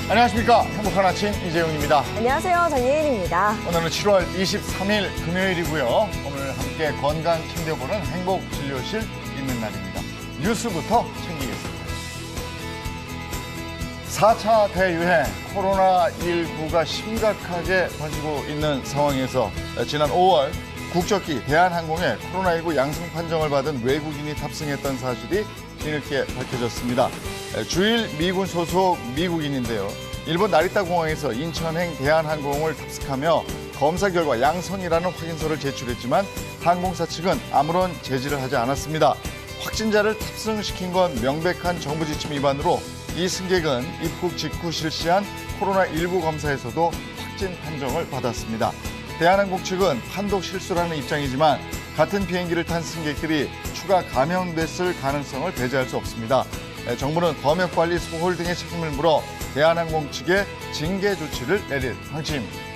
안녕하십니까. 행복한 아침 이재용입니다. 안녕하세요. 정예인입니다. 오늘은 7월 23일 금요일이고요. 오늘 함께 건강 챙겨보는 행복진료실 있는 날입니다. 뉴스부터 챙기겠습니다. 4차 대유행 코로나19가 심각하게 번지고 있는 상황에서 지난 5월 국적기 대한항공에 코로나19 양성 판정을 받은 외국인이 탑승했던 사실이 뒤늦게 밝혀졌습니다. 주일 미군 소속 미국인인데요. 일본 나리타 공항에서 인천행 대한항공을 탑승하며 검사 결과 양성이라는 확인서를 제출했지만 항공사 측은 아무런 제지를 하지 않았습니다. 확진자를 탑승시킨 건 명백한 정부 지침 위반으로 이 승객은 입국 직후 실시한 코로나19 검사에서도 확진 판정을 받았습니다. 대한항공 측은 판독 실수라는 입장이지만 같은 비행기를 탄 승객들이 추가 감염됐을 가능성을 배제할 수 없습니다. 정부는 검역관리 소홀 등의 책임을 물어 대한항공 측에 징계 조치를 내릴 방침입니다.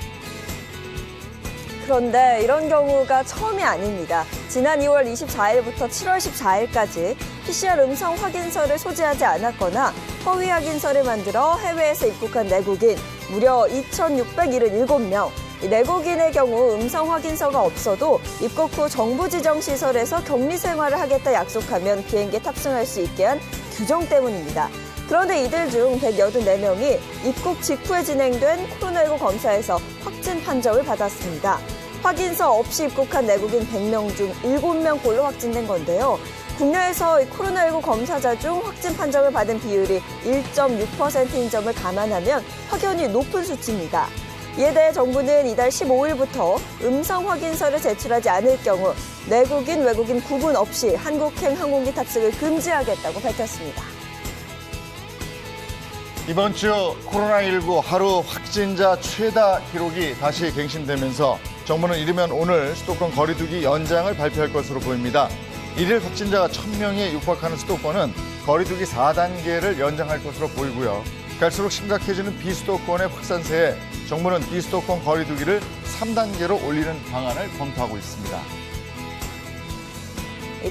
그런데 이런 경우가 처음이 아닙니다. 지난 2월 24일부터 7월 14일까지 PCR 음성 확인서를 소지하지 않았거나 허위 확인서를 만들어 해외에서 입국한 내국인 무려 2,677명. 내국인의 경우 음성 확인서가 없어도 입국 후 정부 지정 시설에서 격리 생활을 하겠다 약속하면 비행기에 탑승할 수 있게 한 규정 때문입니다. 그런데 이들 중 184명이 입국 직후에 진행된 코로나19 검사에서 확진 판정을 받았습니다. 확인서 없이 입국한 내국인 100명 중 7명꼴로 확진된 건데요. 국내에서 코로나19 검사자 중 확진 판정을 받은 비율이 1.6%인 점을 감안하면 확연히 높은 수치입니다. 이에 대해 정부는 이달 15일부터 음성 확인서를 제출하지 않을 경우 내국인, 외국인 구분 없이 한국행 항공기 탑승을 금지하겠다고 밝혔습니다. 이번 주 코로나19 하루 확진자 최다 기록이 다시 갱신되면서 정부는 이르면 오늘 수도권 거리두기 연장을 발표할 것으로 보입니다. 일일 확진자가 1,000명에 육박하는 수도권은 거리두기 4단계를 연장할 것으로 보이고요. 갈수록 심각해지는 비수도권의 확산세에 정부는 비수도권 거리두기를 3단계로 올리는 방안을 검토하고 있습니다.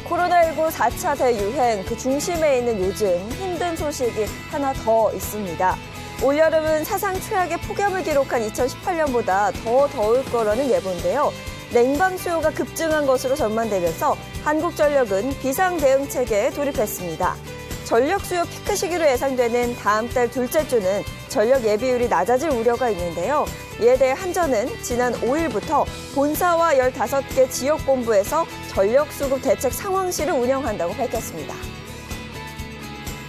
코로나19 4차 대유행 그 중심에 있는 요즘 힘든 소식이 하나 더 있습니다. 올여름은 사상 최악의 폭염을 기록한 2018년보다 더 더울 거라는 예보인데요. 냉방 수요가 급증한 것으로 전망되면서 한국전력은 비상 대응 체계에 돌입했습니다. 전력 수요 피크 시기로 예상되는 다음 달 둘째 주는 전력 예비율이 낮아질 우려가 있는데요. 이에 대해 한전은 지난 5일부터 본사와 15개 지역본부에서 전력수급 대책 상황실을 운영한다고 밝혔습니다.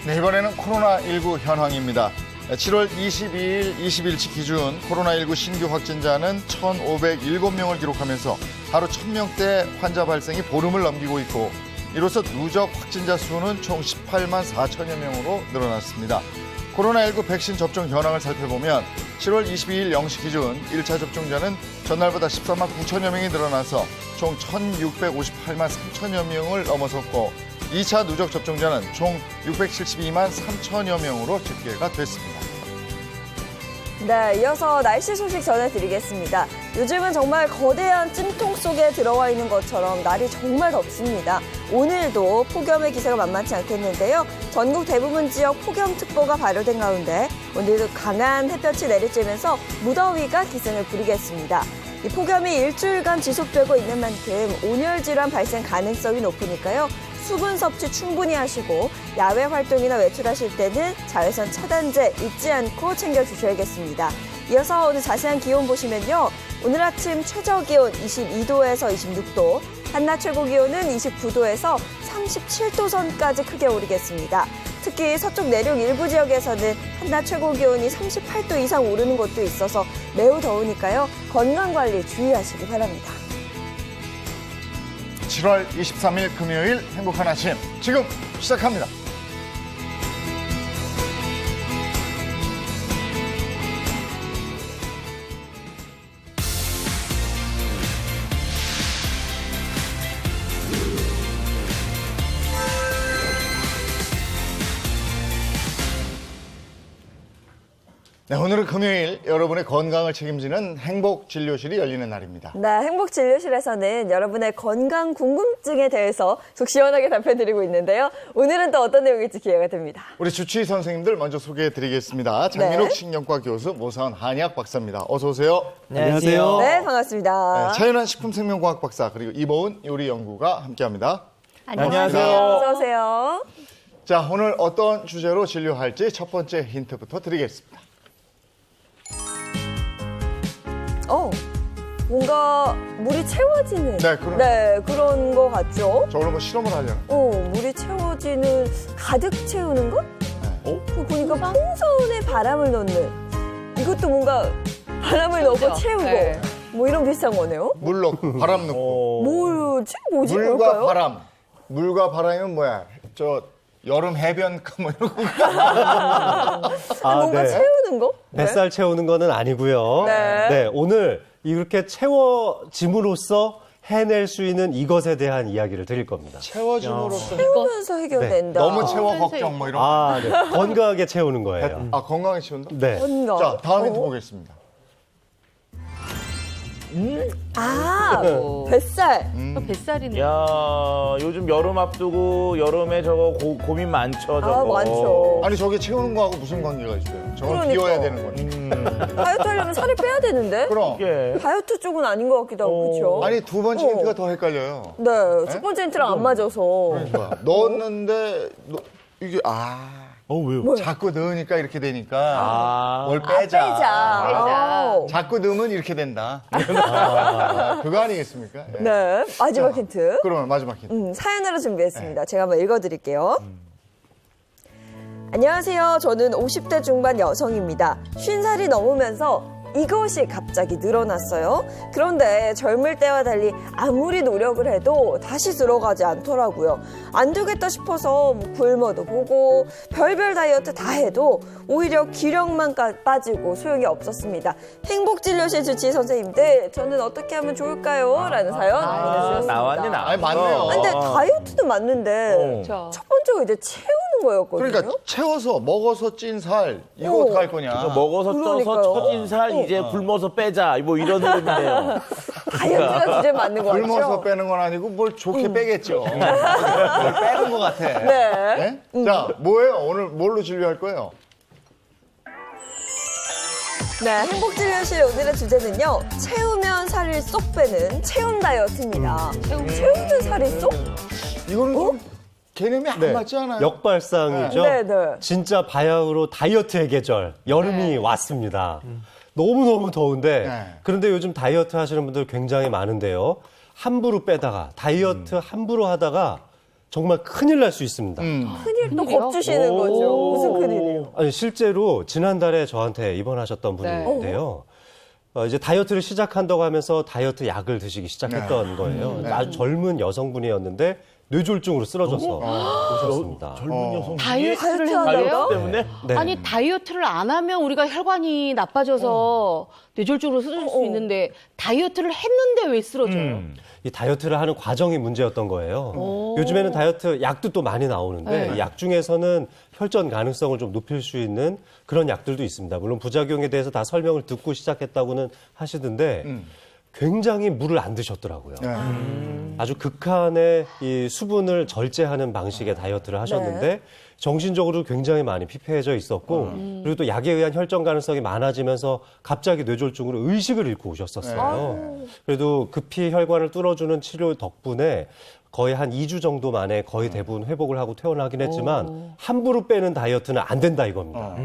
네, 이번에는 코로나19 현황입니다. 7월 22일, 20일치 기준 코로나19 신규 확진자는 1,507명을 기록하면서 하루 1,000명대 환자 발생이 보름을 넘기고 있고 이로써 누적 확진자 수는 총 18만 4천여 명으로 늘어났습니다. 코로나19 백신 접종 현황을 살펴보면 7월 22일 0시 기준 1차 접종자는 전날보다 14만 9천여 명이 늘어나서 총 1,658만 3천여 명을 넘어섰고 2차 누적 접종자는 총 672만 3천여 명으로 집계가 됐습니다. 네, 이어서 날씨 소식 전해드리겠습니다. 요즘은 정말 거대한 찜통 속에 들어와 있는 것처럼 날이 정말 덥습니다. 오늘도 폭염의 기세가 만만치 않겠는데요. 전국 대부분 지역 폭염특보가 발효된 가운데 오늘도 강한 햇볕이 내리쬐면서 무더위가 기승을 부리겠습니다. 이 폭염이 일주일간 지속되고 있는 만큼 온열 질환 발생 가능성이 높으니까요. 수분 섭취 충분히 하시고 야외 활동이나 외출하실 때는 자외선 차단제 잊지 않고 챙겨주셔야겠습니다. 이어서 오늘 자세한 기온 보시면요. 오늘 아침 최저 기온 22도에서 26도, 한낮 최고 기온은 29도에서 37도 선까지 크게 오르겠습니다. 특히 서쪽 내륙 일부 지역에서는 한낮 최고 기온이 38도 이상 오르는 곳도 있어서 매우 더우니까요. 건강관리 주의하시기 바랍니다. 7월 23일 금요일 행복한 아침 지금 시작합니다. 네, 오늘은 금요일 여러분의 건강을 책임지는 행복진료실이 열리는 날입니다. 네, 행복진료실에서는 여러분의 건강 궁금증에 대해서 속 시원하게 답변드리고 있는데요. 오늘은 또 어떤 내용일지 기대가 됩니다. 우리 주치의 선생님들 먼저 소개해드리겠습니다. 장민욱 신경과 교수, 모사원 한의학 박사입니다. 어서 오세요. 안녕하세요. 네, 반갑습니다. 네, 차윤환 식품생명과학 박사 그리고 이보은 요리연구가 함께합니다. 안녕하세요. 어서 오세요. 자, 오늘 어떤 주제로 진료할지 첫 번째 힌트부터 드리겠습니다. 뭔가 물이 채워지는 네, 그런 거 같죠? 저걸로 뭐 실험을 하려나? 물이 채워지는 가득 채우는 것? 보니까 풍선에 바람을 넣는 이것도 뭔가 바람을 넣고 채우고 네. 뭐 이런 비슷한 거네요. 물 넣고 바람 넣고. 뭐지? 물과 뭘까요? 바람. 물과 바람이면 뭐야? 저 여름 해변가 뭐 이런 거. 뭔가 채우는 거? 뱃살 채우는 거는 아니고요. 네. 오늘 이렇게 채워짐으로써 해낼 수 있는 이것에 대한 이야기를 드릴 겁니다. 채워줌으로써 채우면서 해결된다. 너무 채워 걱정 뭐 이런 거. 네. 건강하게 채우는 거예요. 건강에 채운다? 네. 건강. 자, 다음 힌트 보겠습니다. 뱃살. 뱃살이네. 야, 요즘 여름 앞두고 여름에 저거 고민 많죠, 저거. 많죠. 아니 저게 채우는 거하고 무슨 관계가 있어요? 저건 그러니까. 비워야 되는 거니. 다이어트 하려면 살을 빼야 되는데? 그럼. 예. 다이어트 쪽은 아닌 것 같기도 하고, 그렇죠? 아니 두 번째 힌트가 더 헷갈려요. 네, 첫 번째 힌트랑 안 맞아서. 그러니까 넣었는데 이게 왜요? 자꾸 넣으니까 이렇게 되니까 뭘 빼자. 빼자. 자꾸 넣으면 이렇게 된다. 그거 아니겠습니까? 예. 네, 마지막 힌트. 그러면 마지막 힌트. 사연으로 준비했습니다. 제가 한번 읽어드릴게요. 안녕하세요. 저는 50대 중반 여성입니다. 50살이 넘으면서 이것이 갑자기 늘어났어요. 그런데 젊을 때와 달리 아무리 노력을 해도 다시 들어가지 않더라고요. 안 되겠다 싶어서 굶어도 보고 별별 다이어트 다 해도 오히려 기력만 빠지고 소용이 없었습니다. 행복진료실 주치의 선생님들, 저는 어떻게 하면 좋을까요? 라는 사연 보내주셨습니다. 나왔네. 아니, 맞네요. 근데 다이어트는 맞는데 그렇죠. 첫 번째가 이제 채우는 거였거든요. 그러니까 채워서 먹어서 찐 살 이거 어떡할 거냐. 먹어서 그러니까요. 쪄서 처진 살 이제 굶어서 빼자. 뭐 이런 흐름인데요. 다이어트가 주제 맞는 거 같죠? 굶어서 빼는 건 아니고 뭘 좋게 빼겠죠. 뭘 빼는 것 같아. 네. 네? 자, 뭐예요? 오늘 뭘로 진료할 거예요? 네, 행복진료실 오늘의 주제는요. 채우면 살을 쏙 빼는 체온 다이어트입니다. 채우면 살이 쏙? 이거는 좀 개념이 안 맞지 않아요? 역발상이죠. 네, 네. 진짜 바야흐로 다이어트의 계절, 여름이 왔습니다. 너무너무 더운데, 네. 그런데 요즘 다이어트 하시는 분들 굉장히 많은데요. 함부로 빼다가, 다이어트 함부로 하다가 정말 큰일 날 수 있습니다. 큰일 또 겁주시는 거죠. 무슨 큰일이에요? 아니, 실제로 지난달에 저한테 입원하셨던 분이 네. 있는데요. 이제 다이어트를 시작한다고 하면서 다이어트 약을 드시기 시작했던 거예요. 아주 젊은 여성분이었는데 뇌졸중으로 쓰러져서 오셨습니다. 젊은 여성. 다이어트를 다이어트 했는데요? 다이어트 때문에? 네. 아니 다이어트를 안 하면 우리가 혈관이 나빠져서 뇌졸중으로 쓰러질 수 있는데 다이어트를 했는데 왜 쓰러져요? 이 다이어트를 하는 과정이 문제였던 거예요. 요즘에는 다이어트 약도 또 많이 나오는데 이 약 중에서는 혈전 가능성을 좀 높일 수 있는 그런 약들도 있습니다. 물론 부작용에 대해서 다 설명을 듣고 시작했다고는 하시던데 굉장히 물을 안 드셨더라고요. 아주 극한의 이 수분을 절제하는 방식의 다이어트를 하셨는데 정신적으로 굉장히 많이 피폐해져 있었고 그리고 또 약에 의한 혈전 가능성이 많아지면서 갑자기 뇌졸중으로 의식을 잃고 오셨었어요. 그래도 급히 혈관을 뚫어주는 치료 덕분에 거의 한 2주 정도 만에 거의 대부분 회복을 하고 퇴원하긴 했지만 함부로 빼는 다이어트는 안 된다 이겁니다.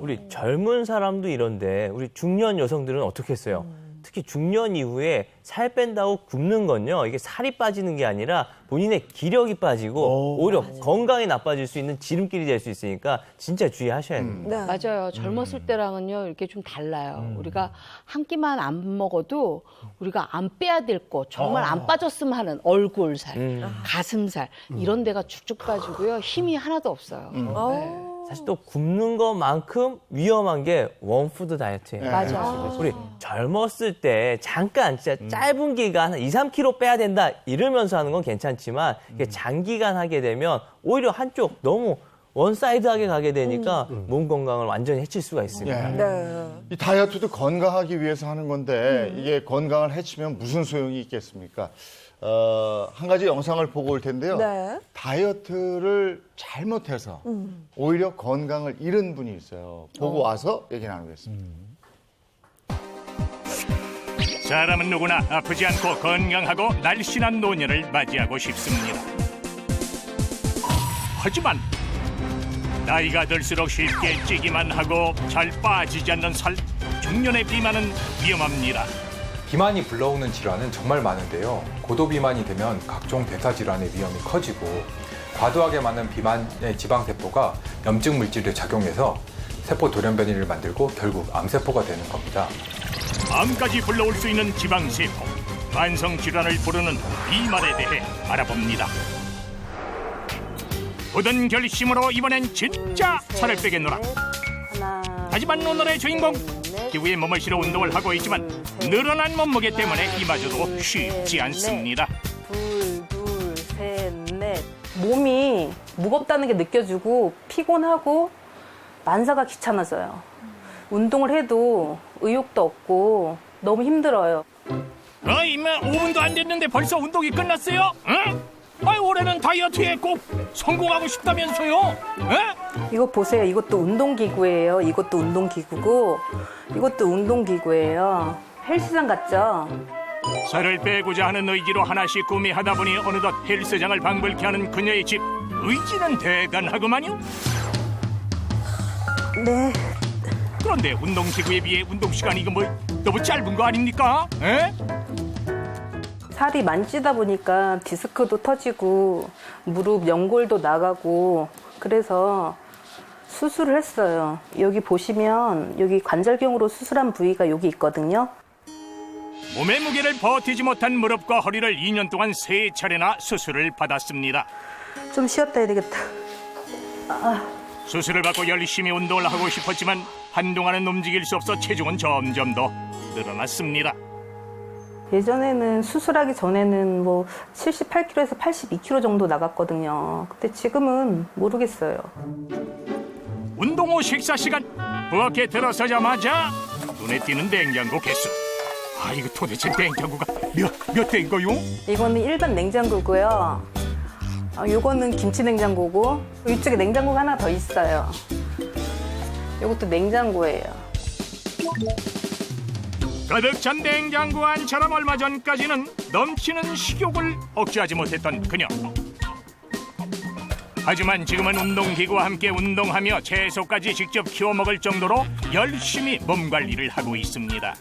우리 젊은 사람도 이런데 우리 중년 여성들은 어떻게 했어요? 특히 중년 이후에 살 뺀다고 굶는 건요. 이게 살이 빠지는 게 아니라 본인의 기력이 빠지고 오히려 건강이 나빠질 수 있는 지름길이 될 수 있으니까 진짜 주의하셔야 됩니다. 네. 맞아요. 젊었을 때랑은요 이렇게 좀 달라요. 우리가 한 끼만 안 먹어도 우리가 안 빼야 될 거 정말 안 빠졌으면 하는 얼굴살, 가슴살 이런 데가 쭉쭉 빠지고요. 힘이 하나도 없어요. 네. 사실 또 굶는 것만큼 위험한 게 원푸드 다이어트예요. 맞아. 우리 젊었을 때 잠깐 진짜 짧은 기간 한 2, 3kg 빼야 된다 이러면서 하는 건 괜찮지만 이게 장기간 하게 되면 오히려 한쪽 너무 원사이드하게 가게 되니까 몸 건강을 완전히 해칠 수가 있습니다. 예. 네. 이 다이어트도 건강하기 위해서 하는 건데 이게 건강을 해치면 무슨 소용이 있겠습니까? 한 가지 영상을 보고 올 텐데요. 네. 다이어트를 잘못해서 오히려 건강을 잃은 분이 있어요. 보고 와서 얘기 나누겠습니다. 사람은 누구나 아프지 않고 건강하고 날씬한 노년을 맞이하고 싶습니다. 하지만 나이가 들수록 쉽게 찌기만 하고 잘 빠지지 않는 살, 중년의 비만은 위험합니다. 비만이 불러오는 질환은 정말 많은데요. 고도비만이 되면 각종 대사질환의 위험이 커지고 과도하게 많은 비만의 지방세포가 염증 물질에 작용해서 세포 돌연변이를 만들고 결국 암세포가 되는 겁니다. 암까지 불러올 수 있는 지방세포, 만성질환을 부르는 비만에 대해 알아봅니다. 굳은 결심으로 이번엔 진짜 살을 빼겠노라. 하지만 오늘의 주인공, 기구에 몸을 실어 운동을 하고 있지만 늘어난 몸무게 때문에 이마저도 쉽지 않습니다. 둘, 셋, 넷. 몸이 무겁다는 게 느껴지고 피곤하고 만사가 귀찮아져요. 운동을 해도 의욕도 없고 너무 힘들어요. 이마 5분도 안 됐는데 벌써 운동이 끝났어요? 응? 올해는 다이어트에 꼭 성공하고 싶다면서요? 응? 이거 보세요. 이것도 운동기구예요. 이것도 운동기구고 이것도 운동기구예요. 헬스장 같죠? 살을 빼고자 하는 의지로 하나씩 구매하다 보니 어느덧 헬스장을 방불케 하는 그녀의 집. 의지는 대단하구만요. 네. 그런데 운동기구에 비해 운동시간이 이거 너무 짧은 거 아닙니까? 에? 살이 많이 찌다 보니까 디스크도 터지고 무릎 연골도 나가고 그래서 수술을 했어요. 여기 보시면 여기 관절경으로 수술한 부위가 여기 있거든요. 몸의 무게를 버티지 못한 무릎과 허리를 2년 동안 3차례나 수술을 받았습니다. 좀 쉬었다 해야 되겠다. 수술을 받고 열심히 운동을 하고 싶었지만 한동안은 움직일 수 없어 체중은 점점 더 늘어났습니다. 예전에는 수술하기 전에는 뭐 78kg에서 82kg 정도 나갔거든요. 근데 지금은 모르겠어요. 운동 후 식사 시간, 부엌에 들어서자마자 눈에 띄는 냉장고 개수. 이거 도대체 냉장고가 몇 대인 거요? 이거는 일반 냉장고고요. 이거는 김치 냉장고고 이쪽에 냉장고가 하나 더 있어요. 이것도 냉장고예요. 가득 찬 냉장고 안처럼 얼마 전까지는 넘치는 식욕을 억제하지 못했던 그녀. 하지만 지금은 운동기구와 함께 운동하며 채소까지 직접 키워 먹을 정도로 열심히 몸 관리를 하고 있습니다.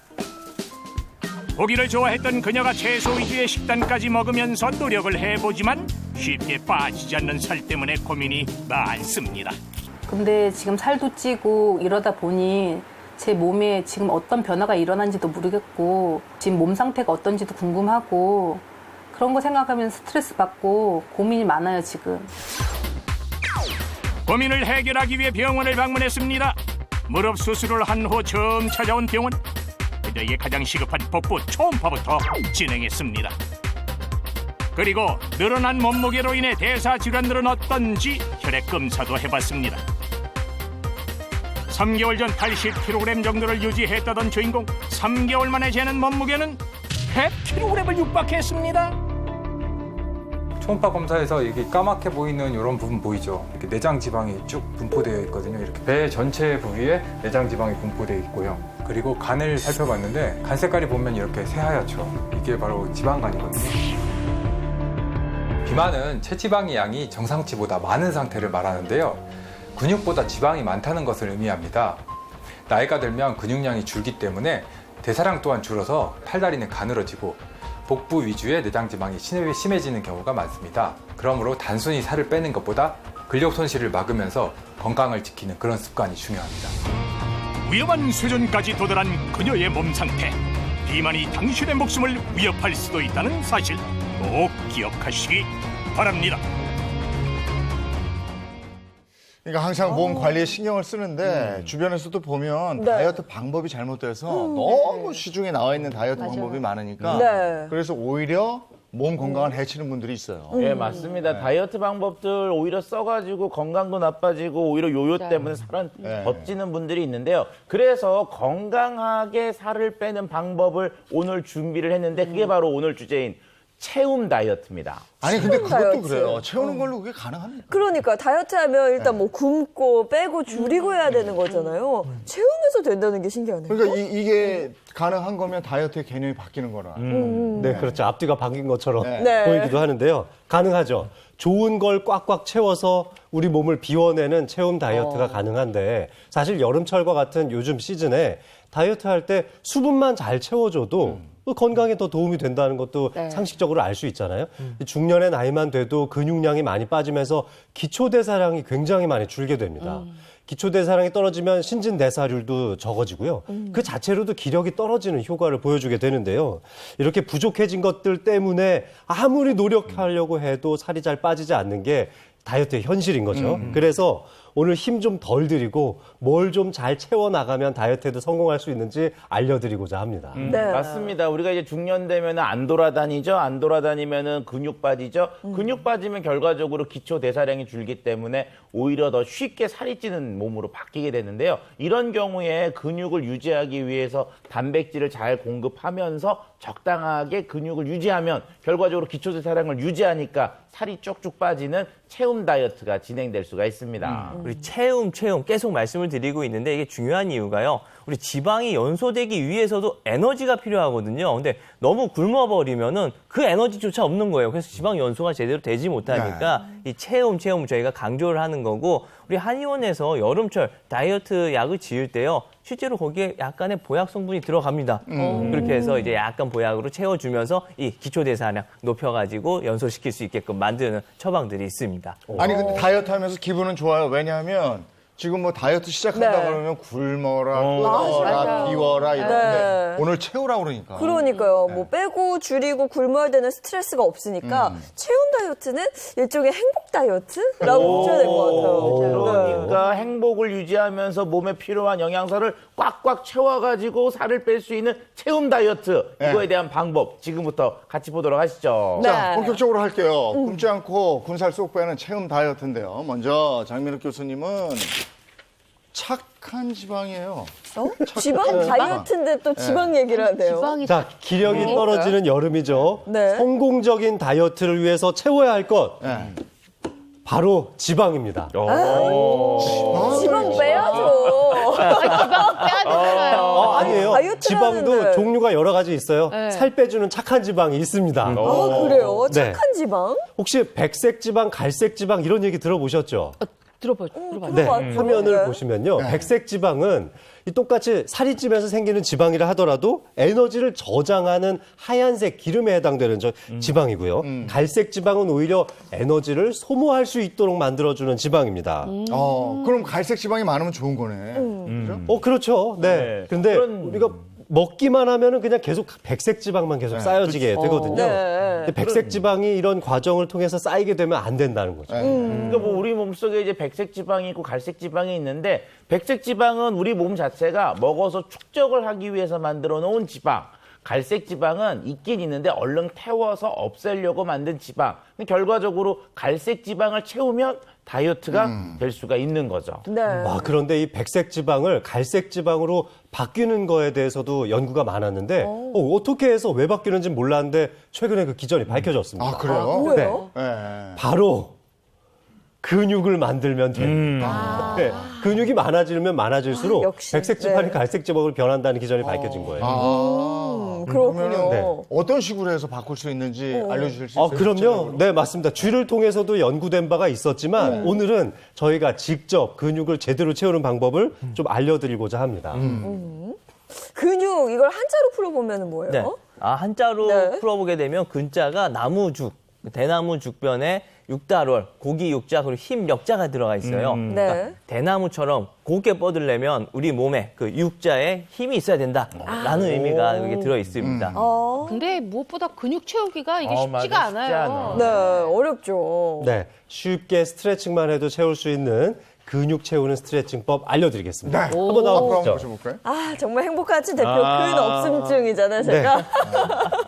고기를 좋아했던 그녀가 채소 위주의 식단까지 먹으면서 노력을 해보지만 쉽게 빠지지 않는 살 때문에 고민이 많습니다. 근데 지금 살도 찌고 이러다 보니 제 몸에 지금 어떤 변화가 일어난지도 모르겠고 지금 몸 상태가 어떤지도 궁금하고 그런 거 생각하면 스트레스 받고 고민이 많아요 지금. 고민을 해결하기 위해 병원을 방문했습니다. 무릎 수술을 한 후 처음 찾아온 병원. 그녀에게 가장 시급한 복부 초음파부터 진행했습니다. 그리고 늘어난 몸무게로 인해 대사 질환들은 어떤지 혈액 검사도 해봤습니다. 3개월 전 80kg 정도를 유지했다던 주인공, 3개월 만에 재는 몸무게는 100kg을 육박했습니다. 초음파 검사에서 이게 까맣게 보이는 이런 부분 보이죠? 이렇게 내장 지방이 쭉 분포되어 있거든요. 이렇게 배 전체 부위에 내장 지방이 분포되어 있고요. 그리고 간을 살펴봤는데 간 색깔이 보면 이렇게 새하얗죠. 이게 바로 지방간이거든요. 비만은 체지방의 양이 정상치보다 많은 상태를 말하는데요. 근육보다 지방이 많다는 것을 의미합니다. 나이가 들면 근육량이 줄기 때문에 대사량 또한 줄어서 팔다리는 가늘어지고 복부 위주의 내장지방이 심해지는 경우가 많습니다. 그러므로 단순히 살을 빼는 것보다 근력 손실을 막으면서 건강을 지키는 그런 습관이 중요합니다. 위험한 수준까지 도달한 그녀의 몸 상태. 비만이 당신의 목숨을 위협할 수도 있다는 사실 꼭 기억하시기 바랍니다. 그러니까 항상 몸 관리에 신경을 쓰는데 주변에서도 보면 네. 다이어트 방법이 잘못돼서 너무 시중에 나와 있는 다이어트 방법이 많으니까 네. 그래서 오히려 몸 건강을 해치는 분들이 있어요. 예, 맞습니다. 다이어트 방법들 오히려 써가지고 건강도 나빠지고 오히려 요요 때문에 살은 더 찌는 분들이 있는데요. 그래서 건강하게 살을 빼는 방법을 오늘 준비를 했는데 그게 바로 오늘 주제인 채움 다이어트입니다. 아니 근데 그것도 다이어트. 그래요. 채우는 걸로 그게 가능합니까? 그러니까 다이어트 하면 일단 뭐 굶고 빼고 줄이고 해야 되는 거잖아요. 채우면서 된다는 게 신기하네요. 그러니까 이게 가능한 거면 다이어트의 개념이 바뀌는 거라. 네, 그렇죠. 앞뒤가 바뀐 것처럼 네. 보이기도 하는데요. 가능하죠. 좋은 걸 꽉꽉 채워서 우리 몸을 비워내는 채움 다이어트가 가능한데 사실 여름철과 같은 요즘 시즌에 다이어트 할 때 수분만 잘 채워줘도 건강에 더 도움이 된다는 것도 상식적으로 알 수 있잖아요. 중년의 나이만 돼도 근육량이 많이 빠지면서 기초대사량이 굉장히 많이 줄게 됩니다. 기초대사량이 떨어지면 신진대사율도 적어지고요. 그 자체로도 기력이 떨어지는 효과를 보여주게 되는데요. 이렇게 부족해진 것들 때문에 아무리 노력하려고 해도 살이 잘 빠지지 않는 게 다이어트의 현실인 거죠. 그래서 오늘 힘 좀 덜 들이고 뭘 좀 잘 채워나가면 다이어트에도 성공할 수 있는지 알려드리고자 합니다. 네. 맞습니다. 우리가 이제 중년 되면 안 돌아다니죠. 안 돌아다니면은 근육 빠지죠. 근육 빠지면 결과적으로 기초 대사량이 줄기 때문에 오히려 더 쉽게 살이 찌는 몸으로 바뀌게 되는데요. 이런 경우에 근육을 유지하기 위해서 단백질을 잘 공급하면서 적당하게 근육을 유지하면 결과적으로 기초 대사량을 유지하니까 살이 쭉쭉 빠지는 채움 다이어트가 진행될 수가 있습니다. 우리 채움 계속 말씀을 드리고 있는데 이게 중요한 이유가요. 우리 지방이 연소되기 위해서도 에너지가 필요하거든요. 근데 너무 굶어버리면은 그 에너지조차 없는 거예요. 그래서 지방 연소가 제대로 되지 못하니까 이 채움 저희가 강조를 하는 거고 우리 한의원에서 여름철 다이어트 약을 지을 때요. 실제로 거기에 약간의 보약 성분이 들어갑니다. 그렇게 해서 이제 약간 보약으로 채워주면서 이 기초 대사량 높여가지고 연소시킬 수 있게끔 만드는 처방들이 있습니다. 아니 근데 다이어트 하면서 기분은 좋아요. 왜냐하면 지금 뭐 다이어트 시작한다 그러면 굶어라, 끊어라, 비워라 이러는데 오늘 채우라 그러니까. 그러니까요. 뭐 빼고 줄이고 굶어야 되는 스트레스가 없으니까 채움 다이어트는 일종의 행복 다이어트라고 보셔야 될 것 같아요. 그러니까 행복을 유지하면서 몸에 필요한 영양소를 꽉꽉 채워가지고 살을 뺄 수 있는 채움 다이어트 이거에 대한 방법 지금부터 같이 보도록 하시죠. 자, 본격적으로 할게요. 굶지 않고 군살 쏙 빼는 채움 다이어트인데요. 먼저 장민욱 교수님은 착한 지방이에요. 지방 다이어트인데 또 지방 얘기를 하네요. 지방이 자, 기력이 떨어지는 여름이죠. 네. 성공적인 다이어트를 위해서 채워야 할 것. 바로 지방입니다. 지방 빼야죠. 지방 빼야 되잖아요. 아니에요. 다이어트를 지방도 하는데. 종류가 여러 가지 있어요. 네. 살 빼주는 착한 지방이 있습니다. 아, 그래요? 네. 착한 지방? 혹시 백색 지방, 갈색 지방 이런 얘기 들어보셨죠? 들어봤죠. 네, 들어봤죠. 화면을 네. 보시면요. 백색 지방은 이 똑같이 살이 찌면서 생기는 지방이라 하더라도 에너지를 저장하는 하얀색 기름에 해당되는 지방이고요. 갈색 지방은 오히려 에너지를 소모할 수 있도록 만들어주는 지방입니다. 그럼 갈색 지방이 많으면 좋은 거네. 그죠? 그렇죠. 네. 근데 우리가 먹기만 하면은 그냥 계속 백색 지방만 계속 쌓여지게 되거든요. 네. 근데 백색 지방이 이런 과정을 통해서 쌓이게 되면 안 된다는 거죠. 그러니까 뭐 우리 몸속에 이제 백색 지방이 있고 갈색 지방이 있는데 백색 지방은 우리 몸 자체가 먹어서 축적을 하기 위해서 만들어 놓은 지방. 갈색 지방은 있긴 있는데 얼른 태워서 없애려고 만든 지방. 근데 결과적으로 갈색 지방을 채우면 다이어트가 될 수가 있는 거죠. 네. 그런데 이 백색 지방을 갈색 지방으로 바뀌는 거에 대해서도 연구가 많았는데 어떻게 해서 왜 바뀌는지 몰랐는데 최근에 그 기전이 밝혀졌습니다. 아, 그래요? 뭐예요? 네. 바로 근육을 만들면 됩니다. 네, 근육이 많아지면 많아질수록 역시. 백색 지방이 네. 갈색 지방으로 변한다는 기전이 밝혀진 거예요. 그렇군요. 네. 어떤 식으로 해서 바꿀 수 있는지 알려주실 수 있어요? 그럼요. 네, 맞습니다. 쥐를 통해서도 연구된 바가 있었지만 오늘은 저희가 직접 근육을 제대로 채우는 방법을 좀 알려드리고자 합니다. 근육 이걸 한자로 풀어보면 뭐예요? 네. 한자로 네. 풀어보게 되면 근자가 나무죽, 대나무 죽변에 육달월, 고기 육자, 그리고 힘 역자가 들어가 있어요. 네. 대나무처럼 곱게 뻗으려면 우리 몸에 그 육자에 힘이 있어야 된다라는 의미가 여기 들어 있습니다. 근데 무엇보다 근육 채우기가 이게 맞아. 쉽지가 쉽지 않아요. 않아. 네, 어렵죠. 네, 쉽게 스트레칭만 해도 채울 수 있는 근육 채우는 스트레칭법 알려드리겠습니다. 네. 한번 앞으로 한번 나와보시죠. 보셔볼까요? 아, 정말 행복한 대표 큰 없음증이잖아요, 제가.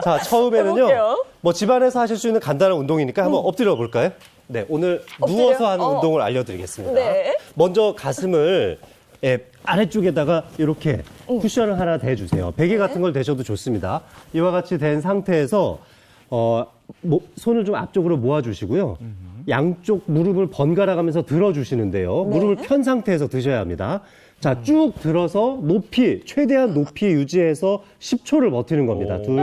자, 처음에는요. 해볼게요. 뭐 집안에서 하실 수 있는 간단한 운동이니까 한번 엎드려 볼까요? 네, 오늘 엎드려? 누워서 하는 운동을 알려드리겠습니다. 네. 먼저 가슴을 아래쪽에다가 이렇게 쿠션을 하나 대주세요. 베개 같은 걸 대셔도 좋습니다. 이와 같이 된 상태에서 손을 좀 앞쪽으로 모아주시고요. 양쪽 무릎을 번갈아 가면서 들어주시는데요. 무릎을 편 상태에서 드셔야 합니다. 자, 쭉 들어서 최대한 높이 유지해서 10초를 버티는 겁니다. 둘,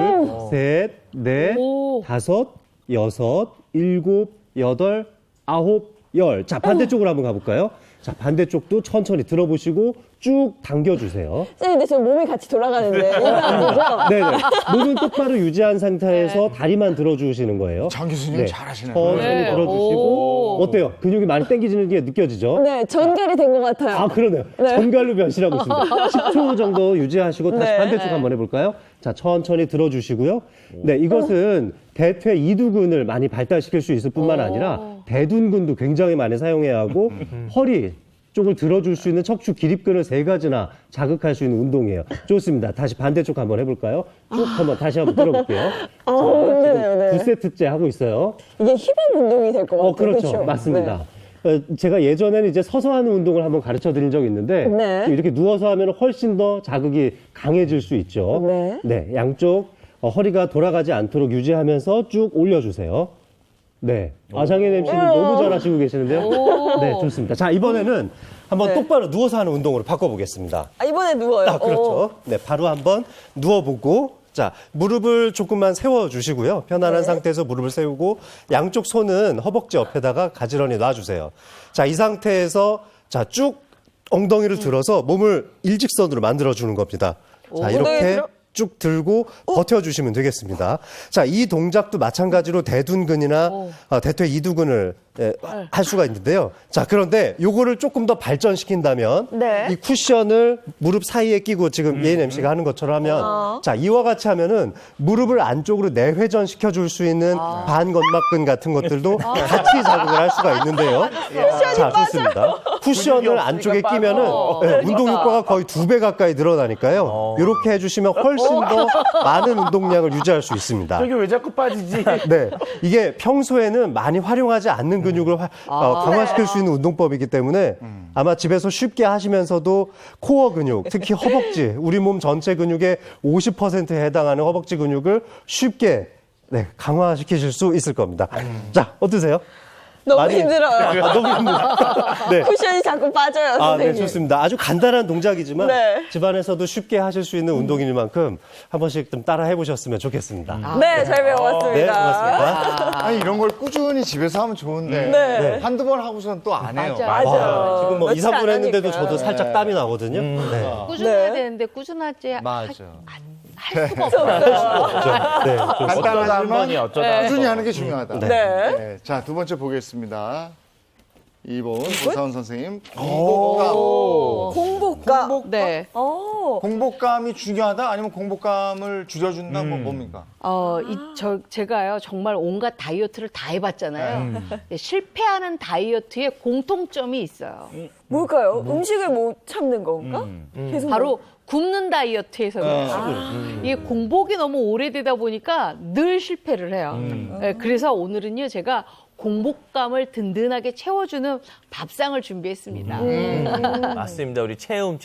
셋, 넷, 다섯, 여섯, 일곱, 여덟, 아홉, 열. 자, 반대쪽으로 한번 가볼까요? 자, 반대쪽도 천천히 들어보시고 쭉 당겨주세요. 근데 지금 몸이 같이 돌아가는데 이거 아니죠? 네네. 몸은 똑바로 유지한 상태에서 다리만 들어주시는 거예요. 장 교수님 잘하시네요. 천천히 네. 들어주시고 어때요? 근육이 많이 당기지는 게 느껴지죠? 네, 전갈이 된 것 같아요. 아, 그러네요. 전갈로 변신하고 있습니다. 10초 정도 유지하시고 다시 네. 반대쪽 한번 해볼까요? 자, 천천히 들어주시고요. 네, 이것은 대퇴 이두근을 많이 발달시킬 수 있을 뿐만 아니라 대둔근도 굉장히 많이 사용해야 하고 허리 쪽을 들어줄 수 있는 척추 기립근을 3가지나 자극할 수 있는 운동이에요. 좋습니다. 다시 반대쪽 한번 해볼까요? 쭉 한번 다시 한번 들어볼게요. 자, 힘드네요, 네. 지금 2세트째 하고 있어요. 이게 힙업 운동이 될 것 같아요. 그렇죠. 그렇죠? 맞습니다. 제가 예전에는 이제 서서 하는 운동을 한번 가르쳐 드린 적이 있는데 네. 이렇게 누워서 하면 훨씬 더 자극이 강해질 수 있죠. 네. 양쪽 허리가 돌아가지 않도록 유지하면서 쭉 올려주세요. 네. 장혜인 MC님 너무 잘하시고 계시는데요. 네, 좋습니다. 자, 이번에는 한번 네. 똑바로 누워서 하는 운동으로 바꿔보겠습니다. 아, 이번에 누워요. 그렇죠. 네, 바로 한번 누워보고, 자, 무릎을 조금만 세워주시고요. 편안한 상태에서 무릎을 세우고, 양쪽 손은 허벅지 옆에다가 가지런히 놔주세요. 자, 이 상태에서, 자, 쭉 엉덩이를 들어서 몸을 일직선으로 만들어주는 겁니다. 자, 이렇게 쭉 들고 버텨주시면 되겠습니다. 자, 이 동작도 마찬가지로 대둔근이나 대퇴 이두근을 할 수가 있는데요. 자, 그런데 요거를 조금 더 발전시킨다면 네. 이 쿠션을 무릎 사이에 끼고 지금 예인 MC가 하는 것처럼 하면 자, 이와 같이 하면은 무릎을 안쪽으로 내회전 시켜줄 수 있는 반건막근 같은 것들도 같이 자극을 할 수가 있는데요. 자, 좋습니다. 쿠션을 안쪽에 끼면은 운동 효과가 거의 2배 가까이 늘어나니까요. 이렇게 해주시면 훨씬 더 많은 운동량을 유지할 수 있습니다. 저게 왜 자꾸 빠지지? 네, 이게 평소에는 많이 활용하지 않는 근육을 강화시킬 수 있는 운동법이기 때문에 아마 집에서 쉽게 하시면서도 코어 근육, 특히 허벅지, 우리 몸 전체 근육의 50%에 해당하는 허벅지 근육을 쉽게 강화시키실 수 있을 겁니다. 자, 어떠세요? 너무 많이- 힘들어요. 너무 힘들어요. 네. 쿠션이 자꾸 빠져요, 네, 선생님. 좋습니다. 아주 간단한 동작이지만 네. 집안에서도 쉽게 하실 수 있는 운동인 만큼 한 번씩 좀 따라 해보셨으면 좋겠습니다. 네, 잘 배워봤습니다. 네, 고맙습니다. 아니, 이런 걸 꾸준히 집에서 하면 좋은데 네. 한두 번 하고서는 또 안 해요. 맞아요. 지금 뭐 2, 며칠 3분 안 했는데도 하니까. 저도 살짝 땀이 나거든요. 네. 꾸준해야 네. 되는데 꾸준하지 맞아. 할 수가 없어요. 네. 어쩌다 한 번이 어쩌다 한 꾸준히 번. 하는 게 중요하다. 네. 네. 자, 두 번째 보겠습니다. 2번 고사원 선생님. 공복감. 네. 공복감이 중요하다? 아니면 공복감을 줄여준다? 뭡니까? 제가요, 정말 온갖 다이어트를 다 해봤잖아요. 네, 실패하는 다이어트에 공통점이 있어요. 뭘까요? 음식을 못 참는 건가? 계속 바로 굶는 다이어트에서 그렇죠. 이게 공복이 너무 오래되다 보니까 늘 실패를 해요. 네, 그래서 오늘은요, 제가 공복감을 든든하게 채워주는 밥상을 준비했습니다. 맞습니다. 우리 체험.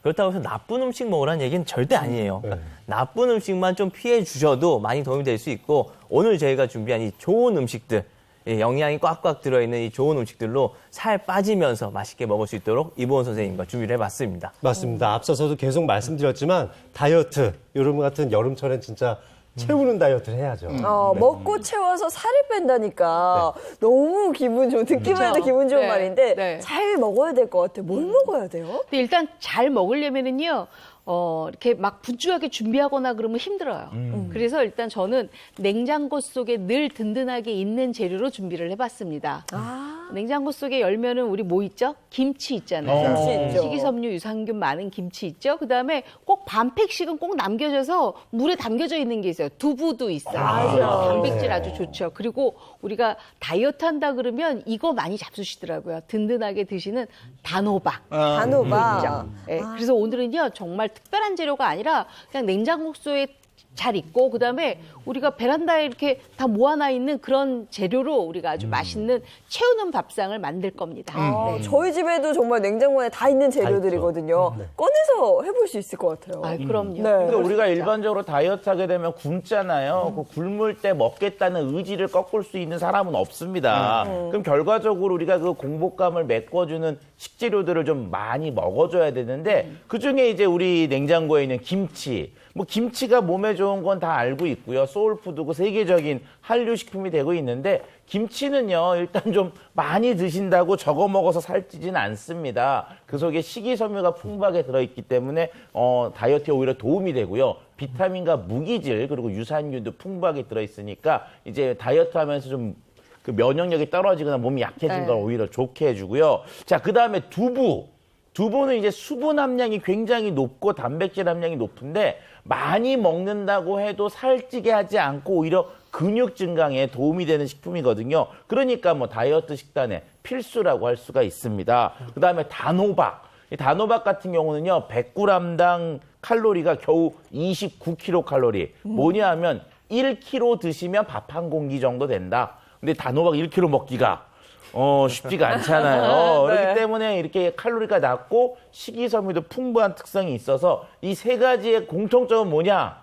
그렇다고 해서 나쁜 음식 먹으라는 얘기는 절대 아니에요. 나쁜 음식만 좀 피해 주셔도 많이 도움이 될 수 있고, 오늘 저희가 준비한 이 좋은 음식들, 영양이 꽉꽉 들어있는 이 좋은 음식들로 살 빠지면서 맛있게 먹을 수 있도록 이보은 선생님과 준비를 해봤습니다. 맞습니다. 앞서서도 계속 말씀드렸지만 다이어트, 요즘 같은 여름철엔 진짜 채우는 다이어트를 해야죠. 먹고 채워서 살을 뺀다니까 너무 기분 좋은, 듣기만 해도 기분 좋은 네. 말인데 네. 잘 먹어야 될 것 같아요. 뭘 먹어야 돼요? 근데 일단 잘 먹으려면은요, 이렇게 막 분주하게 준비하거나 그러면 힘들어요. 그래서 일단 저는 냉장고 속에 늘 든든하게 있는 재료로 준비를 해봤습니다. 냉장고 속에 열면은 우리 뭐 있죠? 김치 있잖아요. 김치 있죠. 식이섬유, 유산균 많은 김치 있죠. 그다음에 꼭 반 팩씩은 꼭 남겨져서 물에 담겨져 있는 게 있어요. 두부도 있어요. 단백질 아주 좋죠. 그리고 우리가 다이어트 한다 그러면 이거 많이 잡수시더라고요. 든든하게 드시는 단호박. 단호박. 그래서 오늘은요, 정말 특별한 재료가 아니라 그냥 냉장고 속에 잘 익고 그다음에 우리가 베란다에 이렇게 다 모아놔 있는 그런 재료로 우리가 아주 맛있는 채우는 밥상을 만들 겁니다. 저희 집에도 정말 냉장고에 다 있는 재료들이거든요. 꺼내서 해볼 수 있을 것 같아요. 아, 그럼요. 네. 근데 우리가 일반적으로 다이어트 하게 되면 굶잖아요. 그 굶을 때 먹겠다는 의지를 꺾을 수 있는 사람은 없습니다. 그럼 결과적으로 우리가 그 공복감을 메꿔주는 식재료들을 좀 많이 먹어줘야 되는데 그중에 이제 우리 냉장고에 있는 김치. 뭐 김치가 몸에 좋은 건 다 알고 있고요. 소울푸드고 세계적인 한류식품이 되고 있는데 김치는요. 일단 좀 많이 드신다고 적어 먹어서 살찌지는 않습니다. 그 속에 식이섬유가 풍부하게 들어있기 때문에 다이어트에 오히려 도움이 되고요. 비타민과 무기질 그리고 유산균도 풍부하게 들어있으니까 이제 다이어트 하면서 좀 그 면역력이 떨어지거나 몸이 약해진 걸 오히려 좋게 해주고요. 자, 그 다음에 두부. 두부는 이제 수분 함량이 굉장히 높고 단백질 함량이 높은데 많이 먹는다고 해도 살찌게 하지 않고 오히려 근육 증강에 도움이 되는 식품이거든요. 그러니까 뭐 다이어트 식단에 필수라고 할 수가 있습니다. 그다음에 단호박. 이 단호박 같은 경우는요. 100g당 칼로리가 겨우 29kcal. 뭐냐 하면 1kg 드시면 밥 한 공기 정도 된다. 근데 단호박 1kg 먹기가 쉽지가 않잖아요. 그렇기 때문에 이렇게 칼로리가 낮고 식이섬유도 풍부한 특성이 있어서 이 세 가지의 공통점은 뭐냐?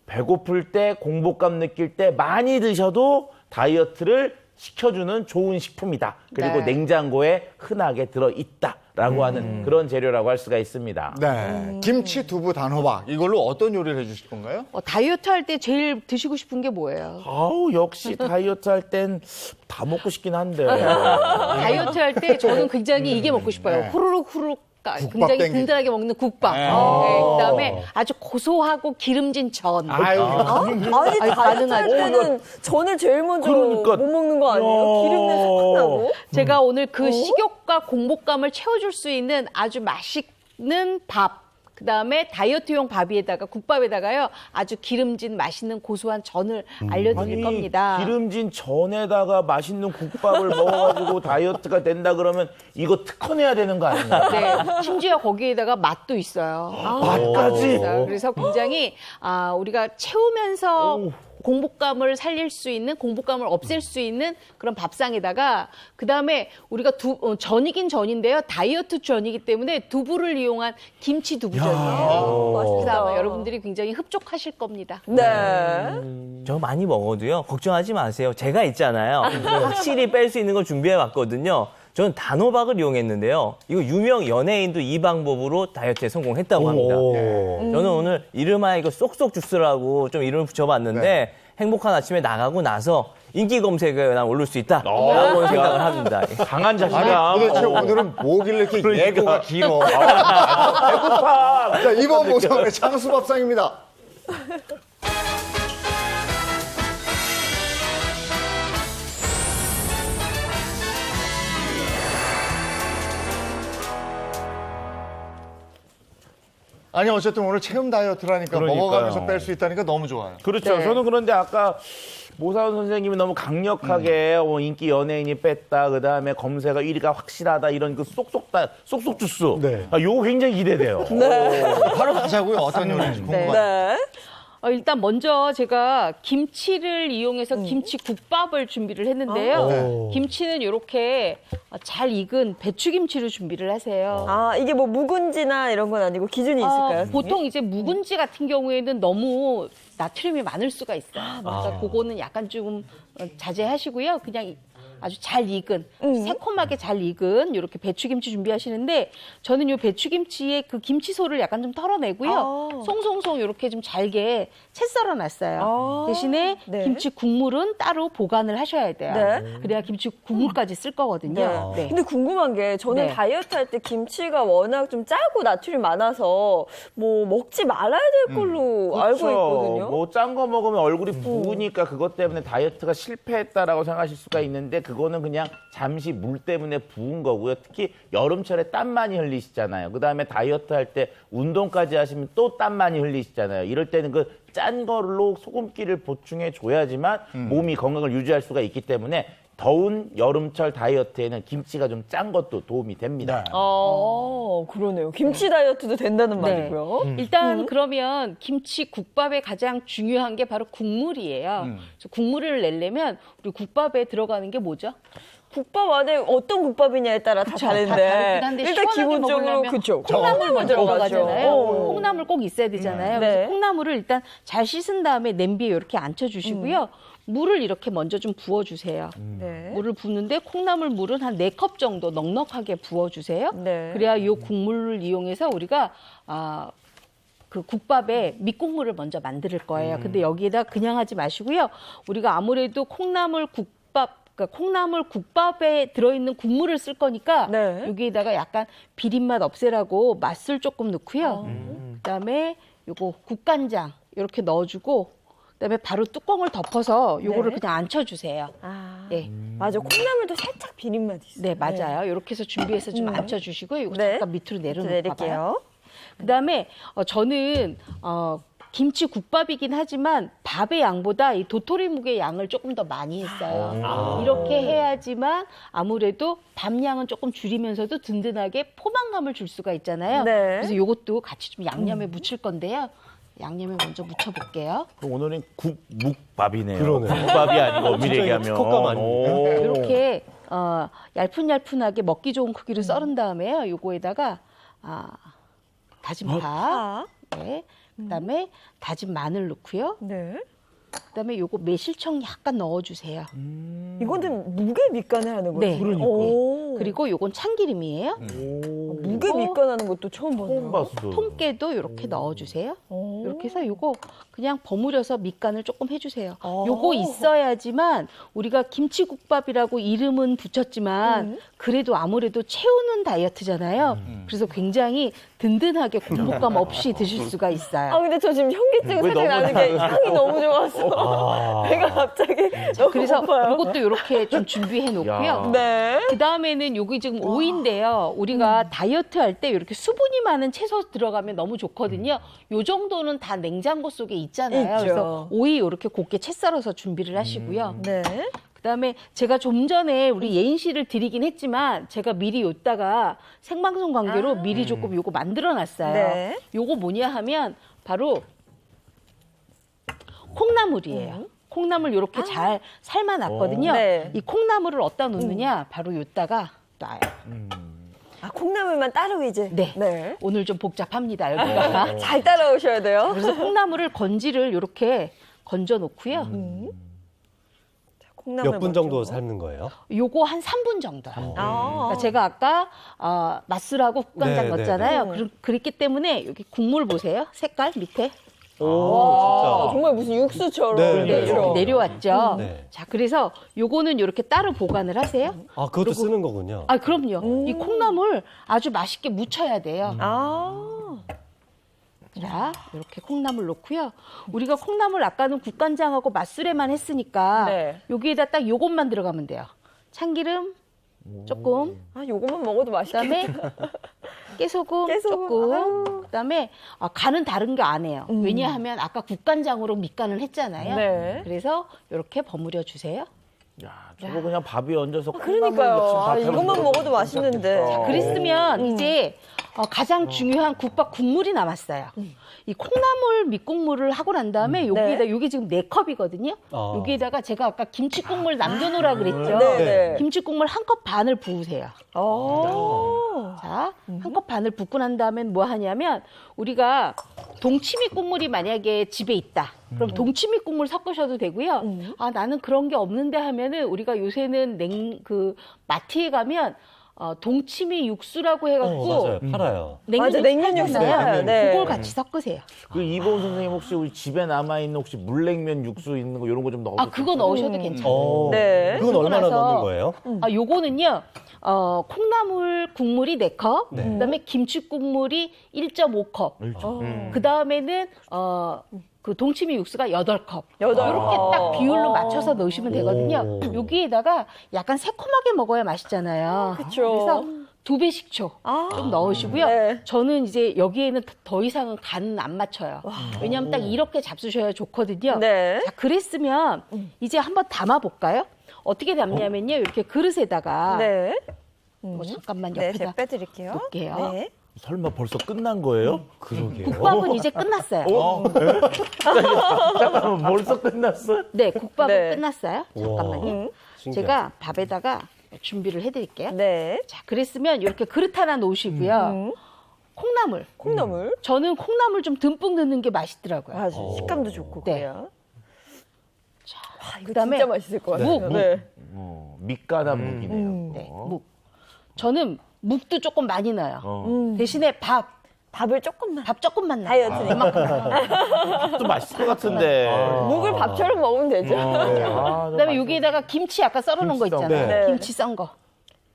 배고플 때, 공복감 느낄 때 많이 드셔도 다이어트를 시켜주는 좋은 식품이다. 그리고 냉장고에 흔하게 들어있다라고 하는 그런 재료라고 할 수가 있습니다. 네. 김치, 두부, 단호박 이걸로 어떤 요리를 해주실 건가요? 다이어트 할 때 제일 드시고 싶은 게 뭐예요? 아우 역시 다이어트 할 땐 다 먹고 싶긴 한데. 다이어트 할 때 저는 굉장히 이게 먹고 싶어요. 네. 후루룩 굉장히 땡기. 든든하게 먹는 국밥. 네. 그다음에 아주 고소하고 기름진 전. 아니, 다이어트 할 가능하죠. 때는 전을 제일 먼저 그러니까. 못 먹는 거 아니에요? 기름내 섞어나고. 제가 오늘 그 식욕과 공복감을 채워줄 수 있는 아주 맛있는 밥. 그다음에 다이어트용 밥 위에다가 국밥에다가요. 아주 기름진 맛있는 고소한 전을 알려드릴 겁니다. 기름진 전에다가 맛있는 국밥을 먹어가지고 다이어트가 된다 그러면 이거 특허내야 되는 거 아닌가요? 네, 심지어 거기에다가 맛도 있어요. 맛까지? 있어요. 그래서 굉장히 우리가 채우면서 공복감을 살릴 수 있는, 공복감을 없앨 수 있는 그런 밥상에다가 그다음에 우리가 전이긴 전인데요. 다이어트 전이기 때문에 두부를 이용한 김치 두부전이에요. 그래서 아마 여러분들이 굉장히 흡족하실 겁니다. 네. 저 많이 먹어도요. 걱정하지 마세요. 제가 있잖아요. 확실히 뺄 수 있는 걸 준비해 왔거든요. 저는 단호박을 이용했는데요. 이거 유명 연예인도 이 방법으로 다이어트에 성공했다고 합니다. 저는 오늘 이름하여 이거 쏙쏙 주스라고 좀 이름을 붙여봤는데 행복한 아침에 나가고 나서 인기 검색에 난 오를 수 있다라고 생각을 합니다. 강한 자신감. 도대체 오늘은 뭐길래 이렇게 예고가 길어? 배고파. 자, 이번 모성의 장수밥상입니다. 아니 어쨌든 오늘 체험 다이어트라니까 그러니까요. 먹어가면서 뺄 수 있다니까 너무 좋아요. 그렇죠. 네. 저는 그런데 아까 모사원 선생님이 너무 강력하게 인기 연예인이 뺐다. 그다음에 검색어 1위가 확실하다. 이런 그 쏙쏙 주스. 네. 요거 굉장히 기대돼요. 바로 가자고요. 어떤 요리인지 궁금해요. 네. 일단 먼저 제가 김치를 이용해서 김치 국밥을 준비를 했는데요. 김치는 이렇게 잘 익은 배추김치를 준비를 하세요. 이게 뭐 묵은지나 이런 건 아니고 기준이 있을까요? 보통 이제 묵은지 같은 경우에는 너무 나트륨이 많을 수가 있어요. 그러니까 그거는 약간 좀 자제하시고요. 그냥 아주 잘 익은, 새콤하게 잘 익은 이렇게 배추김치 준비하시는데 저는 이 배추김치의 그 김치소를 약간 좀 털어내고요. 송송송 이렇게 좀 잘게 채 썰어놨어요. 대신에 네. 김치 국물은 따로 보관을 하셔야 돼요. 네. 그래야 김치 국물까지 쓸 거거든요. 네. 근데 궁금한 게 저는 네. 다이어트 할 때 김치가 워낙 좀 짜고 나트륨이 많아서 뭐 먹지 말아야 될 걸로 알고 있거든요. 뭐 짠 거 먹으면 얼굴이 부으니까 그것 때문에 다이어트가 실패했다라고 생각하실 수가 있는데 그거는 그냥 잠시 물 때문에 부은 거고요. 특히 여름철에 땀 많이 흘리시잖아요. 그다음에 다이어트 할 때 운동까지 하시면 또 땀 많이 흘리시잖아요. 이럴 때는 그 짠 걸로 소금기를 보충해 줘야지만 몸이 건강을 유지할 수가 있기 때문에 더운 여름철 다이어트에는 김치가 좀 짠 것도 도움이 됩니다. 그러네요. 김치 다이어트도 된다는 네. 말이고요. 일단 그러면 김치 국밥의 가장 중요한 게 바로 국물이에요. 그래서 국물을 내려면 우리 국밥에 들어가는 게 뭐죠? 국밥 안에 어떤 국밥이냐에 따라 다 다른데 다르긴 한데 일단 시원하게 기본적으로 먹으려면 그쵸. 콩나물 먼저 들어가잖아요. 오. 콩나물 꼭 있어야 되잖아요. 네. 그래서 콩나물을 일단 잘 씻은 다음에 냄비에 이렇게 앉혀주시고요. 물을 이렇게 먼저 좀 부어주세요. 네. 물을 붓는데 콩나물 물은 한 4컵 정도 넉넉하게 부어주세요. 네. 그래야 이 국물을 이용해서 우리가 그 국밥에 밑국물을 먼저 만들 거예요. 근데 여기에다 그냥 하지 마시고요. 우리가 아무래도 콩나물 국밥에 들어있는 국물을 쓸 거니까 네. 여기에다가 약간 비린맛 없애라고 맛술 조금 넣고요. 그다음에 요거 국간장 이렇게 넣어주고 그다음에 바로 뚜껑을 덮어서 요거를 네. 그냥 앉혀주세요. 네. 맞아. 콩나물도 살짝 비린맛이 있어요. 네, 맞아요. 이렇게 해서 준비해서 좀 앉혀주시고 이거 네. 잠깐 밑으로 내려놓을까요? 내릴게요. 그다음에 저는 김치 국밥이긴 하지만 밥의 양보다 이 도토리묵의 양을 조금 더 많이 했어요. 이렇게 해야지만 아무래도 밥 양은 조금 줄이면서도 든든하게 포만감을 줄 수가 있잖아요. 네. 그래서 이것도 같이 좀 양념에 묻힐 건데요. 양념에 먼저 묻혀볼게요. 그럼 오늘은 국묵밥이네요. 그러네요. 국밥이 아니고 엄밀히 진짜 얘기하면. 이거 특허감 아닙니까? 오. 이렇게 얄푼얄푼하게 먹기 좋은 크기로 썰은 다음에요. 요거에다가 다진 파, 네. 그다음에 다진 마늘 넣고요. 네. 그다음에 요거 매실청 약간 넣어주세요. 이거는 무게 밑간을 하는 거예요. 네. 그러니까. 오. 그리고 요건 참기름이에요. 무게 밑간하는 것도 처음 처음 봤네요. 봤어. 통깨도 이렇게 넣어주세요. 오. 이렇게 해서 요거 그냥 버무려서 밑간을 조금 해주세요. 요거 있어야지만 우리가 김치국밥이라고 이름은 붙였지만 그래도 아무래도 채우는 다이어트잖아요. 그래서 굉장히 든든하게 공복감 없이 드실 수가 있어요. 근데 저 지금 현기증 왜 살짝 너무 나는 게 향이 너무 좋아서 배가 갑자기 너무 그래서 고파요. 이것도 이렇게 좀 준비해 놓고요. 야. 네. 그 다음에는 여기 지금 오이인데요. 우리가 다이어트 할 때 이렇게 수분이 많은 채소 들어가면 너무 좋거든요. 요 정도는 다 냉장고 속에 있잖아요. 있죠. 그래서 오이 이렇게 곱게 채 썰어서 준비를 하시고요. 네. 그다음에 제가 좀 전에 우리 예인 씨를 드리긴 했지만 제가 미리 요다가 생방송 관계로 미리 조금 요거 만들어 놨어요. 네. 요거 뭐냐 하면 바로 콩나물이에요. 콩나물 이렇게 잘 삶아 놨거든요. 네. 이 콩나물을 어디다 놓느냐? 바로 요다가 놔요. 콩나물만 따로 이제. 네. 오늘 좀 복잡합니다, 여기가. 잘 따라오셔야 돼요. 그래서 콩나물을 건지를 이렇게 건져 놓고요. 콩나물 몇 분 정도 먼저. 삶는 거예요? 요거 한 3분 정도. 그러니까 제가 아까 맛술하고 국간장 네, 넣었잖아요. 그랬기 때문에 여기 국물 보세요. 색깔 밑에. 오, 정말 무슨 육수처럼. 네, 네, 그렇죠. 이렇게 내려왔죠. 네. 자, 그래서 요거는 이렇게 따로 보관을 하세요. 아, 그것도 쓰는 거군요. 그럼요. 이 콩나물 아주 맛있게 무쳐야 돼요. 자, 이렇게 콩나물 넣고요. 우리가 콩나물 아까는 국간장하고 맛술에만 했으니까 네. 여기에다 딱 요것만 들어가면 돼요. 참기름 조금, 요것만 먹어도 맛있겠다. 그다음에 깨소금, 깨소금. 조금, 그다음에 간은 다른 게 안 해요. 왜냐하면 아까 국간장으로 밑간을 했잖아요. 네. 그래서 이렇게 버무려 주세요. 야, 저거 그냥 밥에 얹어서 그러니까요. 이것만 먹어도 맛있는데. 그랬으면 이제 가장 중요한 국밥 국물이 남았어요. 이 콩나물 밑국물을 하고 난 다음에 여기에다 요게 지금 4컵이거든요. 여기에다가 제가 아까 김치국물 남겨놓으라 그랬죠. 네. 김치국물 1컵 반을 부으세요. 자, 1컵 반을 붓고 난 다음엔 뭐 하냐면 우리가 동치미 국물이 만약에 집에 있다. 그럼 동치미 국물 섞으셔도 되고요. 나는 그런 게 없는데 하면은 우리가 요새는 마트에 가면 동치미 육수라고 해갖고 맞아요. 팔아요. 맞아, 냉면 육수 팔아요. 네. 그걸 같이 섞으세요. 그 이보은 선생님 혹시 우리 집에 남아 있는 혹시 물냉면 육수 있는 거 이런 거 좀 넣어도 그거 넣으셔도 괜찮아요. 네. 그건 얼마나 나서- 넣는 거예요? 요거는요. 콩나물 국물이 4컵, 그다음에 김치 국물이 1.5컵. 그다음에는 그 동치미 육수가 8컵. 이렇게 딱 비율로 맞춰서 넣으시면 되거든요. 여기에다가 약간 새콤하게 먹어야 맛있잖아요. 그쵸. 그래서 2배 식초 좀 넣으시고요. 네. 저는 이제 여기에는 더 이상은 간은 안 맞춰요. 왜냐하면 딱 이렇게 잡수셔야 좋거든요. 네. 자, 그랬으면 이제 한번 담아볼까요? 어떻게 담냐면요. 이렇게 그릇에다가 네. 잠깐만 네, 옆에다 제가 빼드릴게요. 놓을게요. 네. 설마 벌써 끝난 거예요? 그러게요. 국밥은 이제 끝났어요. 잠깐만, 벌써 끝났어? 네, 국밥은 네. 끝났어요. 잠깐만요. 신기하다. 제가 밥에다가 준비를 해드릴게요. 네. 자, 그랬으면 이렇게 그릇 하나 놓으시고요. 콩나물. 콩나물. 저는 콩나물 좀 듬뿍 넣는 게 맛있더라고요. 아주 식감도 좋고 네. 그래요. 와, 이거 그다음에 진짜 맛있을 것 같아요. 묵. 네. 밑가다 묵이네요. 네, 묵. 저는 묵도 조금 많이 넣어요. 대신에 밥을 조금만. 밥 조금만 넣어요. 다이어트니까. 또 맛있을 것 같은데. 묵을 밥처럼 먹으면 되죠. 그다음에 여기에다가 김치 아까 썰어놓은 거 있잖아요. 네. 김치 썬 거.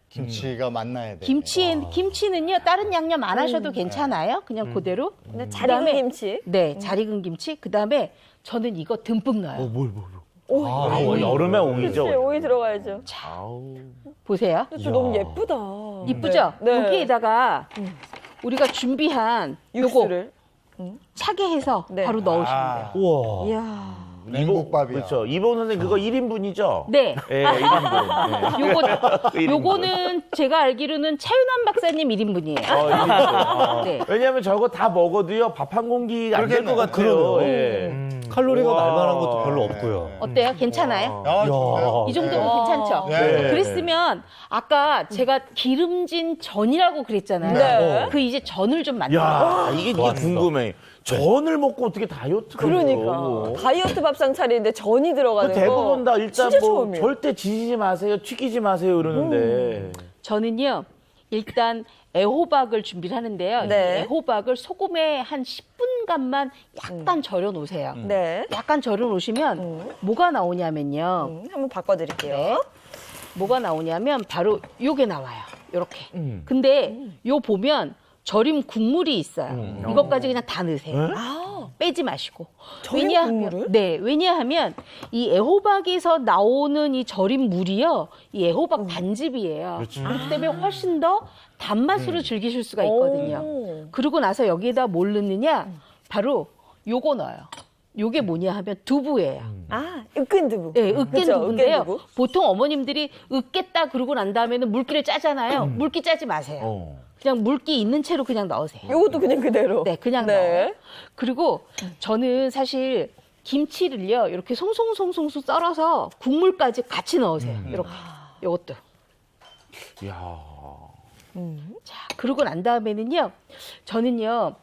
김치가 만나야 돼. 김치는요 다른 양념 안 하셔도 괜찮아요. 그냥 그대로. 네, 잘 익은 김치. 네, 잘 익은 김치. 그다음에 저는 이거 듬뿍 넣어요. 여름에 오이죠. 네, 오이 들어가야죠. 보세요. 또 너무 예쁘다. 이쁘죠? 네. 여기에다가 우리가 준비한 요거 육수를. 차게 해서 네. 바로 넣으시면 돼요. 우와. 이야. 냉국밥이야. 그렇죠. 이번 선생 그거 1인분이죠? 네. 예, 1인분. 요거는 제가 알기로는 차윤환 박사님 1인분이에요. 1인분. 네. 왜냐면 저거 다 먹어도요, 밥 한 공기가 안 될 것 같아요. 그러네요. 예. 칼로리가 우와. 날만한 것도 별로 없고요. 어때요? 괜찮아요? 아, 좋네요. 이 정도면 괜찮죠? 네. 그랬으면 아까 제가 기름진 전이라고 그랬잖아요. 네. 그 이제 전을 좀 만들어요. 야, 이게 궁금해. 전을 먹고 어떻게 다이어트가 그러니까. 돼요? 다이어트 밥상 차리는데 전이 들어가는 거. 대부분 다 일단 진짜 뭐 처음이에요. 절대 지지지 마세요, 튀기지 마세요 이러는데. 저는요, 일단 애호박을 준비를 하는데요. 네. 이 애호박을 소금에 한 10분간만 약간 절여 놓으세요. 네. 약간 절여 놓으시면 뭐가 나오냐면요. 한번 바꿔드릴게요. 네. 뭐가 나오냐면 바로 요게 나와요. 요렇게. 음. 근데 요 보면 절임 국물이 있어요. 이것까지 그냥 다 넣으세요. 빼지 마시고. 절임 국물을? 네, 왜냐하면 이 애호박에서 나오는 이 절임 물이요, 이 애호박 단즙이에요. 그렇기 때문에 훨씬 더 단맛으로 즐기실 수가 있거든요. 오. 그러고 나서 여기에다 뭘 넣느냐? 바로 요거 넣어요. 요게 뭐냐 하면 두부예요. 아, 으깬 두부. 네, 으깬 그쵸, 두부인데요. 으깬 두부. 보통 어머님들이 으깼다 그러고 난 다음에는 물기를 짜잖아요. 물기 짜지 마세요. 그냥 물기 있는 채로 그냥 넣으세요. 요것도 그냥 그대로. 네, 그냥 넣어요. 그리고 저는 사실 김치를요, 이렇게 송송송송 썰어서 국물까지 같이 넣으세요. 이렇게. 요것도. 야. 자, 그러고 난 다음에는요, 저는요,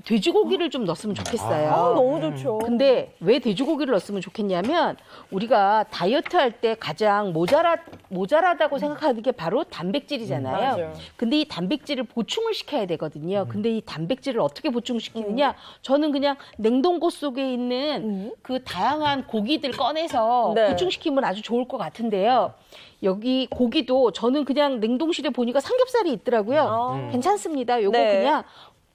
돼지고기를 좀 넣었으면 좋겠어요. 아, 너무 좋죠. 근데 왜 돼지고기를 넣었으면 좋겠냐면 우리가 다이어트 할 때 가장 모자라다고 생각하는 게 바로 단백질이잖아요. 맞아요. 근데 이 단백질을 보충을 시켜야 되거든요. 근데 이 단백질을 어떻게 보충시키느냐? 저는 그냥 냉동고 속에 있는 그 다양한 고기들 꺼내서 네. 보충시키면 아주 좋을 것 같은데요. 여기 고기도 저는 그냥 냉동실에 보니까 삼겹살이 있더라고요. 괜찮습니다. 요거 네. 그냥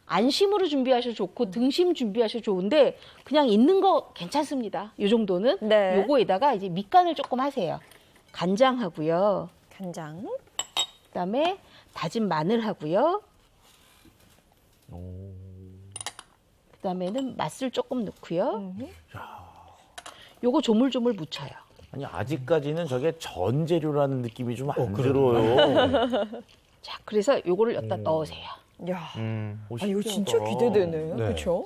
안심으로 준비하셔도 좋고 등심 준비하셔도 좋은데 그냥 있는 거 괜찮습니다. 이 정도는. 네. 요거에다가 이제 밑간을 조금 하세요. 간장하고요. 간장. 그다음에 다진 마늘하고요. 그다음에는 맛술 조금 넣고요. 요거 조물조물 묻혀요. 아니, 아직까지는 저게 전 재료라는 느낌이 좀 안 들어요. 자, 그래서 요거를 여기다 넣으세요. 야, 오, 이거 진짜 신기하다. 기대되네. 네. 그렇죠?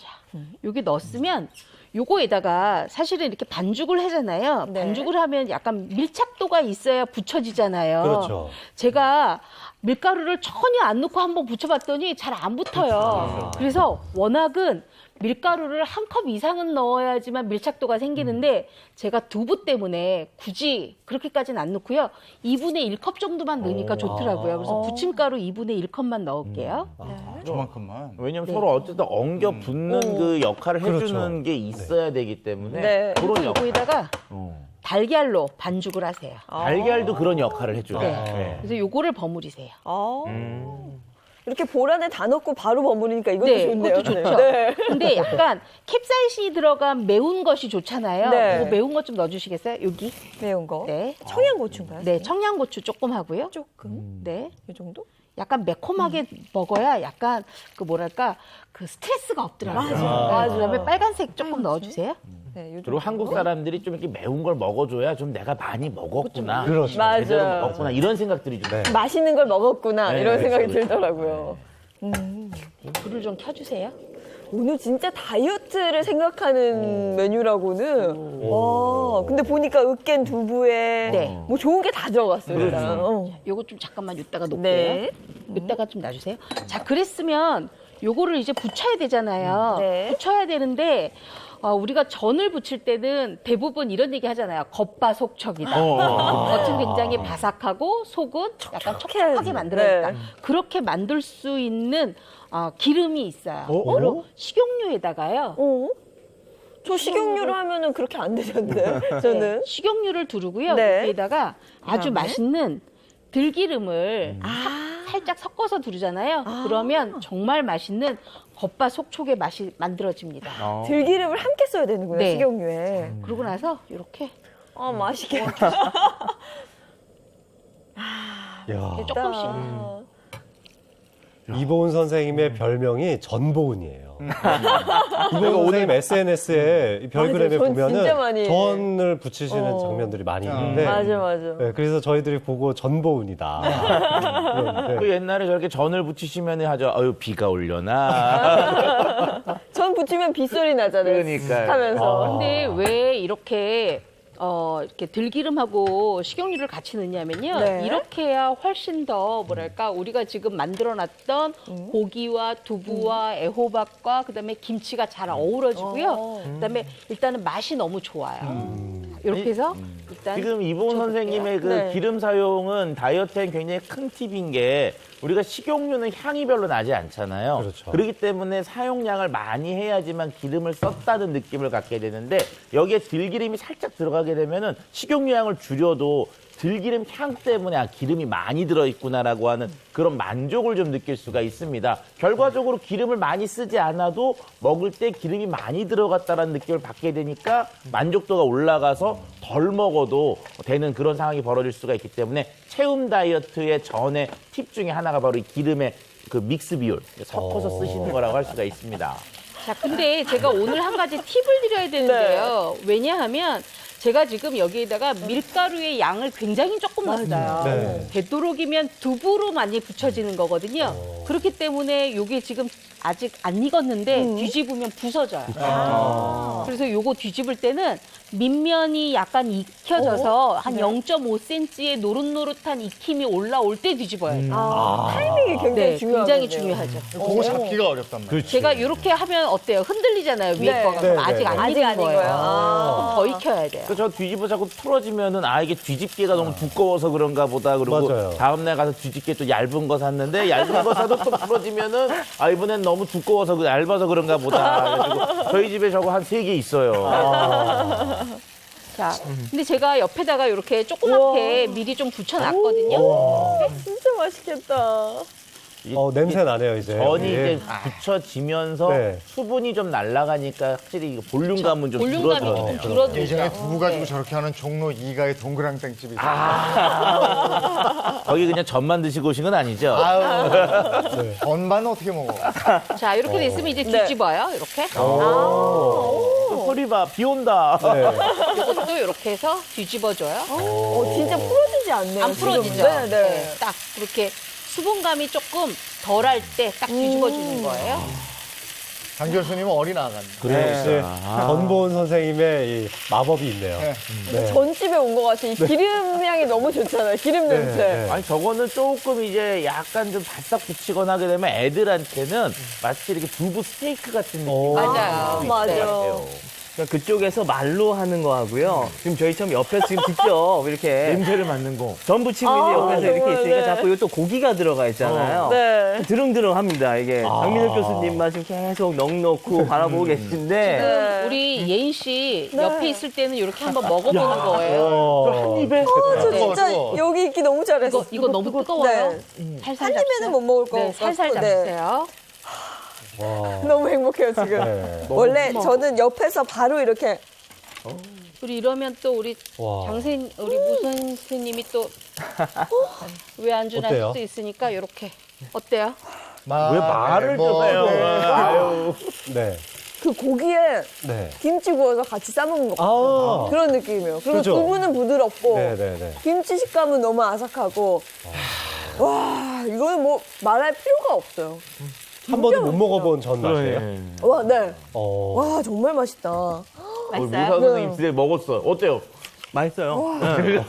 여기 넣었으면 요거에다가 사실은 이렇게 반죽을 하잖아요. 네. 반죽을 하면 약간 밀착도가 있어야 붙여지잖아요. 그렇죠. 제가 밀가루를 전혀 안 넣고 한번 붙여봤더니 잘 안 붙어요. 그래서 워낙은 밀가루를 한 컵 이상은 넣어야지만 밀착도가 생기는데 제가 두부 때문에 굳이 그렇게까지는 안 넣고요. 2분의 1컵 정도만 넣으니까 좋더라고요. 그래서 부침가루 2분의 1컵만 넣을게요. 저만큼만. 왜냐면 서로 어쨌든 엉겨 붙는 그 역할을 해주는 그렇죠. 게 있어야 되기 때문에 네. 그런 그리고 역할. 요거에다가 달걀로 반죽을 하세요. 달걀도 그런 역할을 해줘요. 네. 네. 그래서 요거를 버무리세요. 아. 이렇게 볼 안에 다 넣고 바로 버무리니까 이것도 네, 좋네요. 그것도 좋죠. 네. 근데 약간 캡사이신이 들어간 매운 것이 좋잖아요. 네. 그거 매운 것 좀 넣어주시겠어요? 여기. 매운 거. 네. 청양고추인가요? 네, 청양고추 조금 하고요. 조금. 네. 이 정도? 약간 매콤하게 먹어야 약간 그 뭐랄까 그 스트레스가 없더라고요. 맞아. 그다음에 빨간색 조금 넣어주세요. 네, 요 그리고 한국 사람들이 좀 이렇게 매운 걸 먹어줘야 좀 내가 많이 먹었구나. 그렇죠. 맞아요. 제대로 먹었구나. 이런 생각들이 좀. 맛있는 걸 먹었구나 네, 이런 생각이 그렇죠. 들더라고요. 불을 좀 켜주세요. 오늘 진짜 다이어트를 생각하는 메뉴라고는 와 근데 보니까 으깬 두부에 네. 뭐 좋은 게 다 들어갔어요. 일단. 요거 좀 잠깐만 이따가 놓을게요. 네. 이따가 좀 놔주세요. 자, 그랬으면 요거를 이제 부쳐야 되잖아요. 네. 부쳐야 되는데 우리가 전을 부칠 때는 대부분 이런 얘기 하잖아요. 겉바속촉이다. 겉은 굉장히 바삭하고 속은 약간 촉촉하게 만들어야겠다. 네. 그렇게 만들 수 있는 기름이 있어요. 바로 식용유에다가요. 저 식용유로 하면은 그렇게 안 되던데 저는. 식용유를 두르고요. 네. 여기에다가 아주 그다음에? 맛있는 들기름을 살짝 섞어서 두르잖아요. 그러면 정말 맛있는 겉바속촉의 맛이 만들어집니다. 들기름을 함께 써야 되는구나 네. 식용유에. 그러고 나서 이렇게 아 맛있겠다. 야, 조금씩. 이보은 선생님의 별명이 전보은이에요. 이보은 선생님 SNS에 별그램에 맞아, 전 보면은 진짜 많이 전을 붙이시는 장면들이 많이 있는데 맞아. 네, 그래서 저희들이 보고 전보은이다. 그러는데 그 옛날에 저렇게 전을 붙이시면 하죠. 아유 비가 올려나. 전 붙이면 빗소리 나잖아요. 그러니까요. 하면서. 근데 왜 이렇게 이렇게 들기름하고 식용유를 같이 넣냐면요. 네. 이렇게 해야 훨씬 더 뭐랄까 우리가 지금 만들어놨던 고기와 두부와 애호박과 그다음에 김치가 잘 어우러지고요. 그다음에 일단은 맛이 너무 좋아요. 이렇게 해서 일단 지금 이보은 선생님의 그 네. 기름 사용은 다이어트엔 굉장히 큰 팁인 게 우리가 식용유는 향이 별로 나지 않잖아요. 그렇죠. 그렇기 때문에 사용량을 많이 해야지만 기름을 썼다는 느낌을 갖게 되는데 여기에 들기름이 살짝 들어가게 되면은 식용유 향을 줄여도 들기름 향 때문에 기름이 많이 들어있구나라고 하는 그런 만족을 좀 느낄 수가 있습니다. 결과적으로 기름을 많이 쓰지 않아도 먹을 때 기름이 많이 들어갔다는 느낌을 받게 되니까 만족도가 올라가서 덜 먹어도 되는 그런 상황이 벌어질 수가 있기 때문에 체움 다이어트의 전의 팁 중에 하나가 바로 이 기름의 그 믹스 비율, 섞어서 쓰시는 거라고 할 수가 있습니다. 자, 근데 제가 오늘 한 가지 팁을 드려야 되는데요. 왜냐하면 제가 지금 여기에다가 밀가루의 양을 굉장히 조금 넣었어요. 네. 되도록이면 두부로 많이 붙여지는 거거든요. 그렇기 때문에 이게 지금 아직 안 익었는데 뒤집으면 부서져요. 그래서 요거 뒤집을 때는 밑면이 약간 익혀져서 한 0.5cm의 노릇노릇한 익힘이 올라올 때 뒤집어야 돼요. 타이밍이 굉장히 네, 중요하거든요. 굉장히 중요하죠. 그거 잡기가 어렵단 말이에요. 제가 이렇게 하면 어때요? 흔들리잖아요, 위에 네. 거가. 네, 그럼 아직 네, 안 아직 익은 안 거예요. 익어요. 조금 더 익혀야 돼요. 저 뒤집어 자꾸 풀어지면은 이게 뒤집기가 너무 두꺼워서 그런가 보다 그러고 맞아요. 다음날 가서 뒤집기 또 얇은 거 샀는데 얇은 거 사도 또 풀어지면은 이번엔 너무 두꺼워서 얇아서 그런가 보다. 그래가지고 저희 집에 저거 한 3개 있어요. 자, 근데 제가 옆에다가 이렇게 조그맣게 미리 좀 붙여놨거든요. 진짜 맛있겠다. 냄새 나네요 이제. 전이 예. 이제 붙여지면서 네. 수분이 좀 날아가니까 확실히 이거 볼륨감은 좀 볼륨감이 줄어들어요. 조금 줄어들죠. 예전에 두부 가지고 저렇게 하는 종로 2가의 동그랑땡집이 있어요. 거기 그냥 전만 드시고 오신 건 아니죠? 아유, 전반 어떻게 먹어? 자, 이렇게 됐으면 이제 네. 뒤집어요. 이렇게. 소리 봐, 비 온다. 이것도 이렇게 해서 뒤집어줘요. 진짜 풀어지지 않네요. 안 지금. 풀어지죠? 네, 네. 네, 딱 그렇게 수분감이 조금 덜할 때 딱 뒤집어주는 거예요. 장 교수님은 어린 아가네. 역시 전보은 선생님의 이 마법이 있네요. 네. 전집에 온 것 같아. 이 기름 향이 너무 좋잖아요. 기름 냄새. 네. 아니 저거는 조금 이제 약간 좀 바싹 붙이거나 하게 되면 애들한테는 마치 이렇게 두부 스테이크 같은 느낌. 맞아요. 맞아요. 그러니까 그쪽에서 말로 하는 거 하고요. 지금 저희처럼 옆에서 지금 직접 이렇게 냄새를 맡는 거. 전 부치고 있는 옆에서 이렇게 정말, 있으니까 네. 자꾸 이것도 고기가 들어가 있잖아요. 네. 드릉드릉합니다. 이게 장민호 교수님만 지금 계속 넉넉고 바라보고 계신데 네. 우리 예인 씨 옆에 있을 때는 이렇게 한번 먹어보는 거예요. 한 입에. 저 네. 진짜 뜨거워. 여기 있기 너무 잘했어. 이거 너무 뜨거워요. 네. 살살 한 입에는 못 먹을 거 네, 살살 같고, 네. 잡으세요. 너무 행복해요 지금. 네. 원래 저는 옆에서 바로 이렇게 우리 이러면 또 우리 와. 우리 무선 스님이 또 왜 안 주나 할 어때요? 수도 있으니까 이렇게 어때요? 왜 말을 뭐, 좀 해요? 네. 아유. 네. 그 고기에 네. 김치 구워서 같이 싸먹는 것 같아요. 아. 그런 느낌이에요. 그리고 그죠? 두부는 부드럽고 네네네. 김치 식감은 너무 아삭하고 와 이거는 뭐 말할 필요가 없어요. 한 번도 못 먹어본 전 맛이에요. 와 네. 어. 와 정말 맛있다. 무사 맛있어요? 선생님 진짜 먹었어. 어때요? 맛있어요. 네.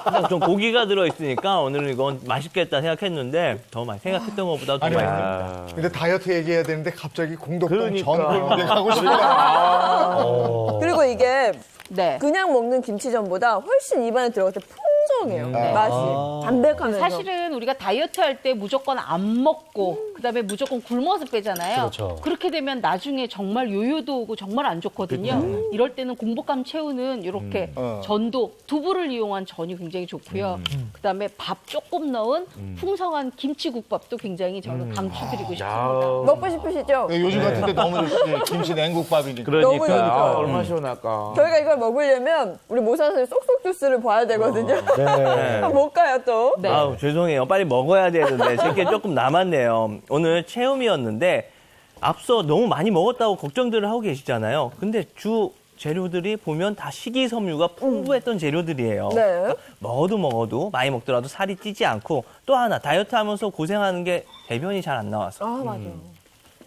항상 좀 고기가 들어있으니까 오늘은 이건 맛있겠다 생각했는데 더 많이 생각했던 것보다 더 아니, 맛있습니다. 근데 다이어트 얘기해야 되는데 갑자기 공덕동 그러니까. 전 골목에 가고 싶다. 어. 그리고 이게 네. 그냥 먹는 김치전보다 훨씬 입안에 들어갈 때 풍성해요. 맛이 담백하면서. 사실은 우리가 다이어트 할 때 무조건 안 먹고 그다음에 무조건 굶어서 빼잖아요. 그렇죠. 그렇게 되면 나중에 정말 요요도 오고 정말 안 좋거든요. 이럴 때는 공복감 채우는 이렇게 전도 두부를 이용한 전이 굉장히 좋고요. 그다음에 밥 조금 넣은 풍성한 김치국밥도 굉장히 저는 강추드리고 싶습니다. 먹고 싶으시죠? 요즘 같은데 너무 좋지. 김치 냉국밥이니까. 너무 그러니까 좋죠. 아, 얼마나 시원할까. 저희가 이걸 먹으려면 우리 모사 선생님 쏙쏙 주스를 봐야 되거든요. 네. 못 가요 또. 네. 아우, 죄송해요. 빨리 먹어야 되는데 제게 조금 남았네요. 오늘 체험이었는데 앞서 너무 많이 먹었다고 걱정들을 하고 계시잖아요. 근데 주 재료들이 보면 다 식이섬유가 풍부했던 재료들이에요. 네. 그러니까 먹어도 많이 먹더라도 살이 찌지 않고 또 하나 다이어트 하면서 고생하는 게 배변이 잘 안 나와서 아 맞아요.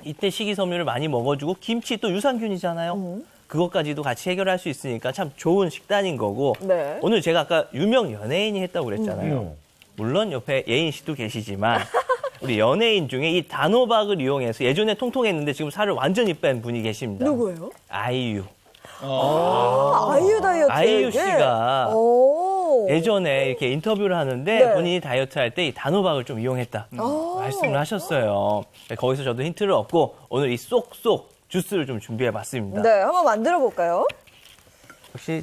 이때 식이섬유를 많이 먹어주고 김치 또 유산균이잖아요. 그것까지도 같이 해결할 수 있으니까 참 좋은 식단인 거고 네. 오늘 제가 아까 유명 연예인이 했다고 그랬잖아요. 물론 옆에 예인 씨도 계시지만 우리 연예인 중에 이 단호박을 이용해서 예전에 통통했는데 지금 살을 완전히 뺀 분이 계십니다. 누구예요? 아이유. 아이유 다이어트. 아이유 씨가 오. 예전에 이렇게 인터뷰를 하는데 네. 본인이 다이어트 할 때 이 단호박을 좀 이용했다 말씀을 하셨어요. 거기서 저도 힌트를 얻고 오늘 이 쏙쏙 주스를 좀 준비해봤습니다. 네, 한번 만들어 볼까요? 역시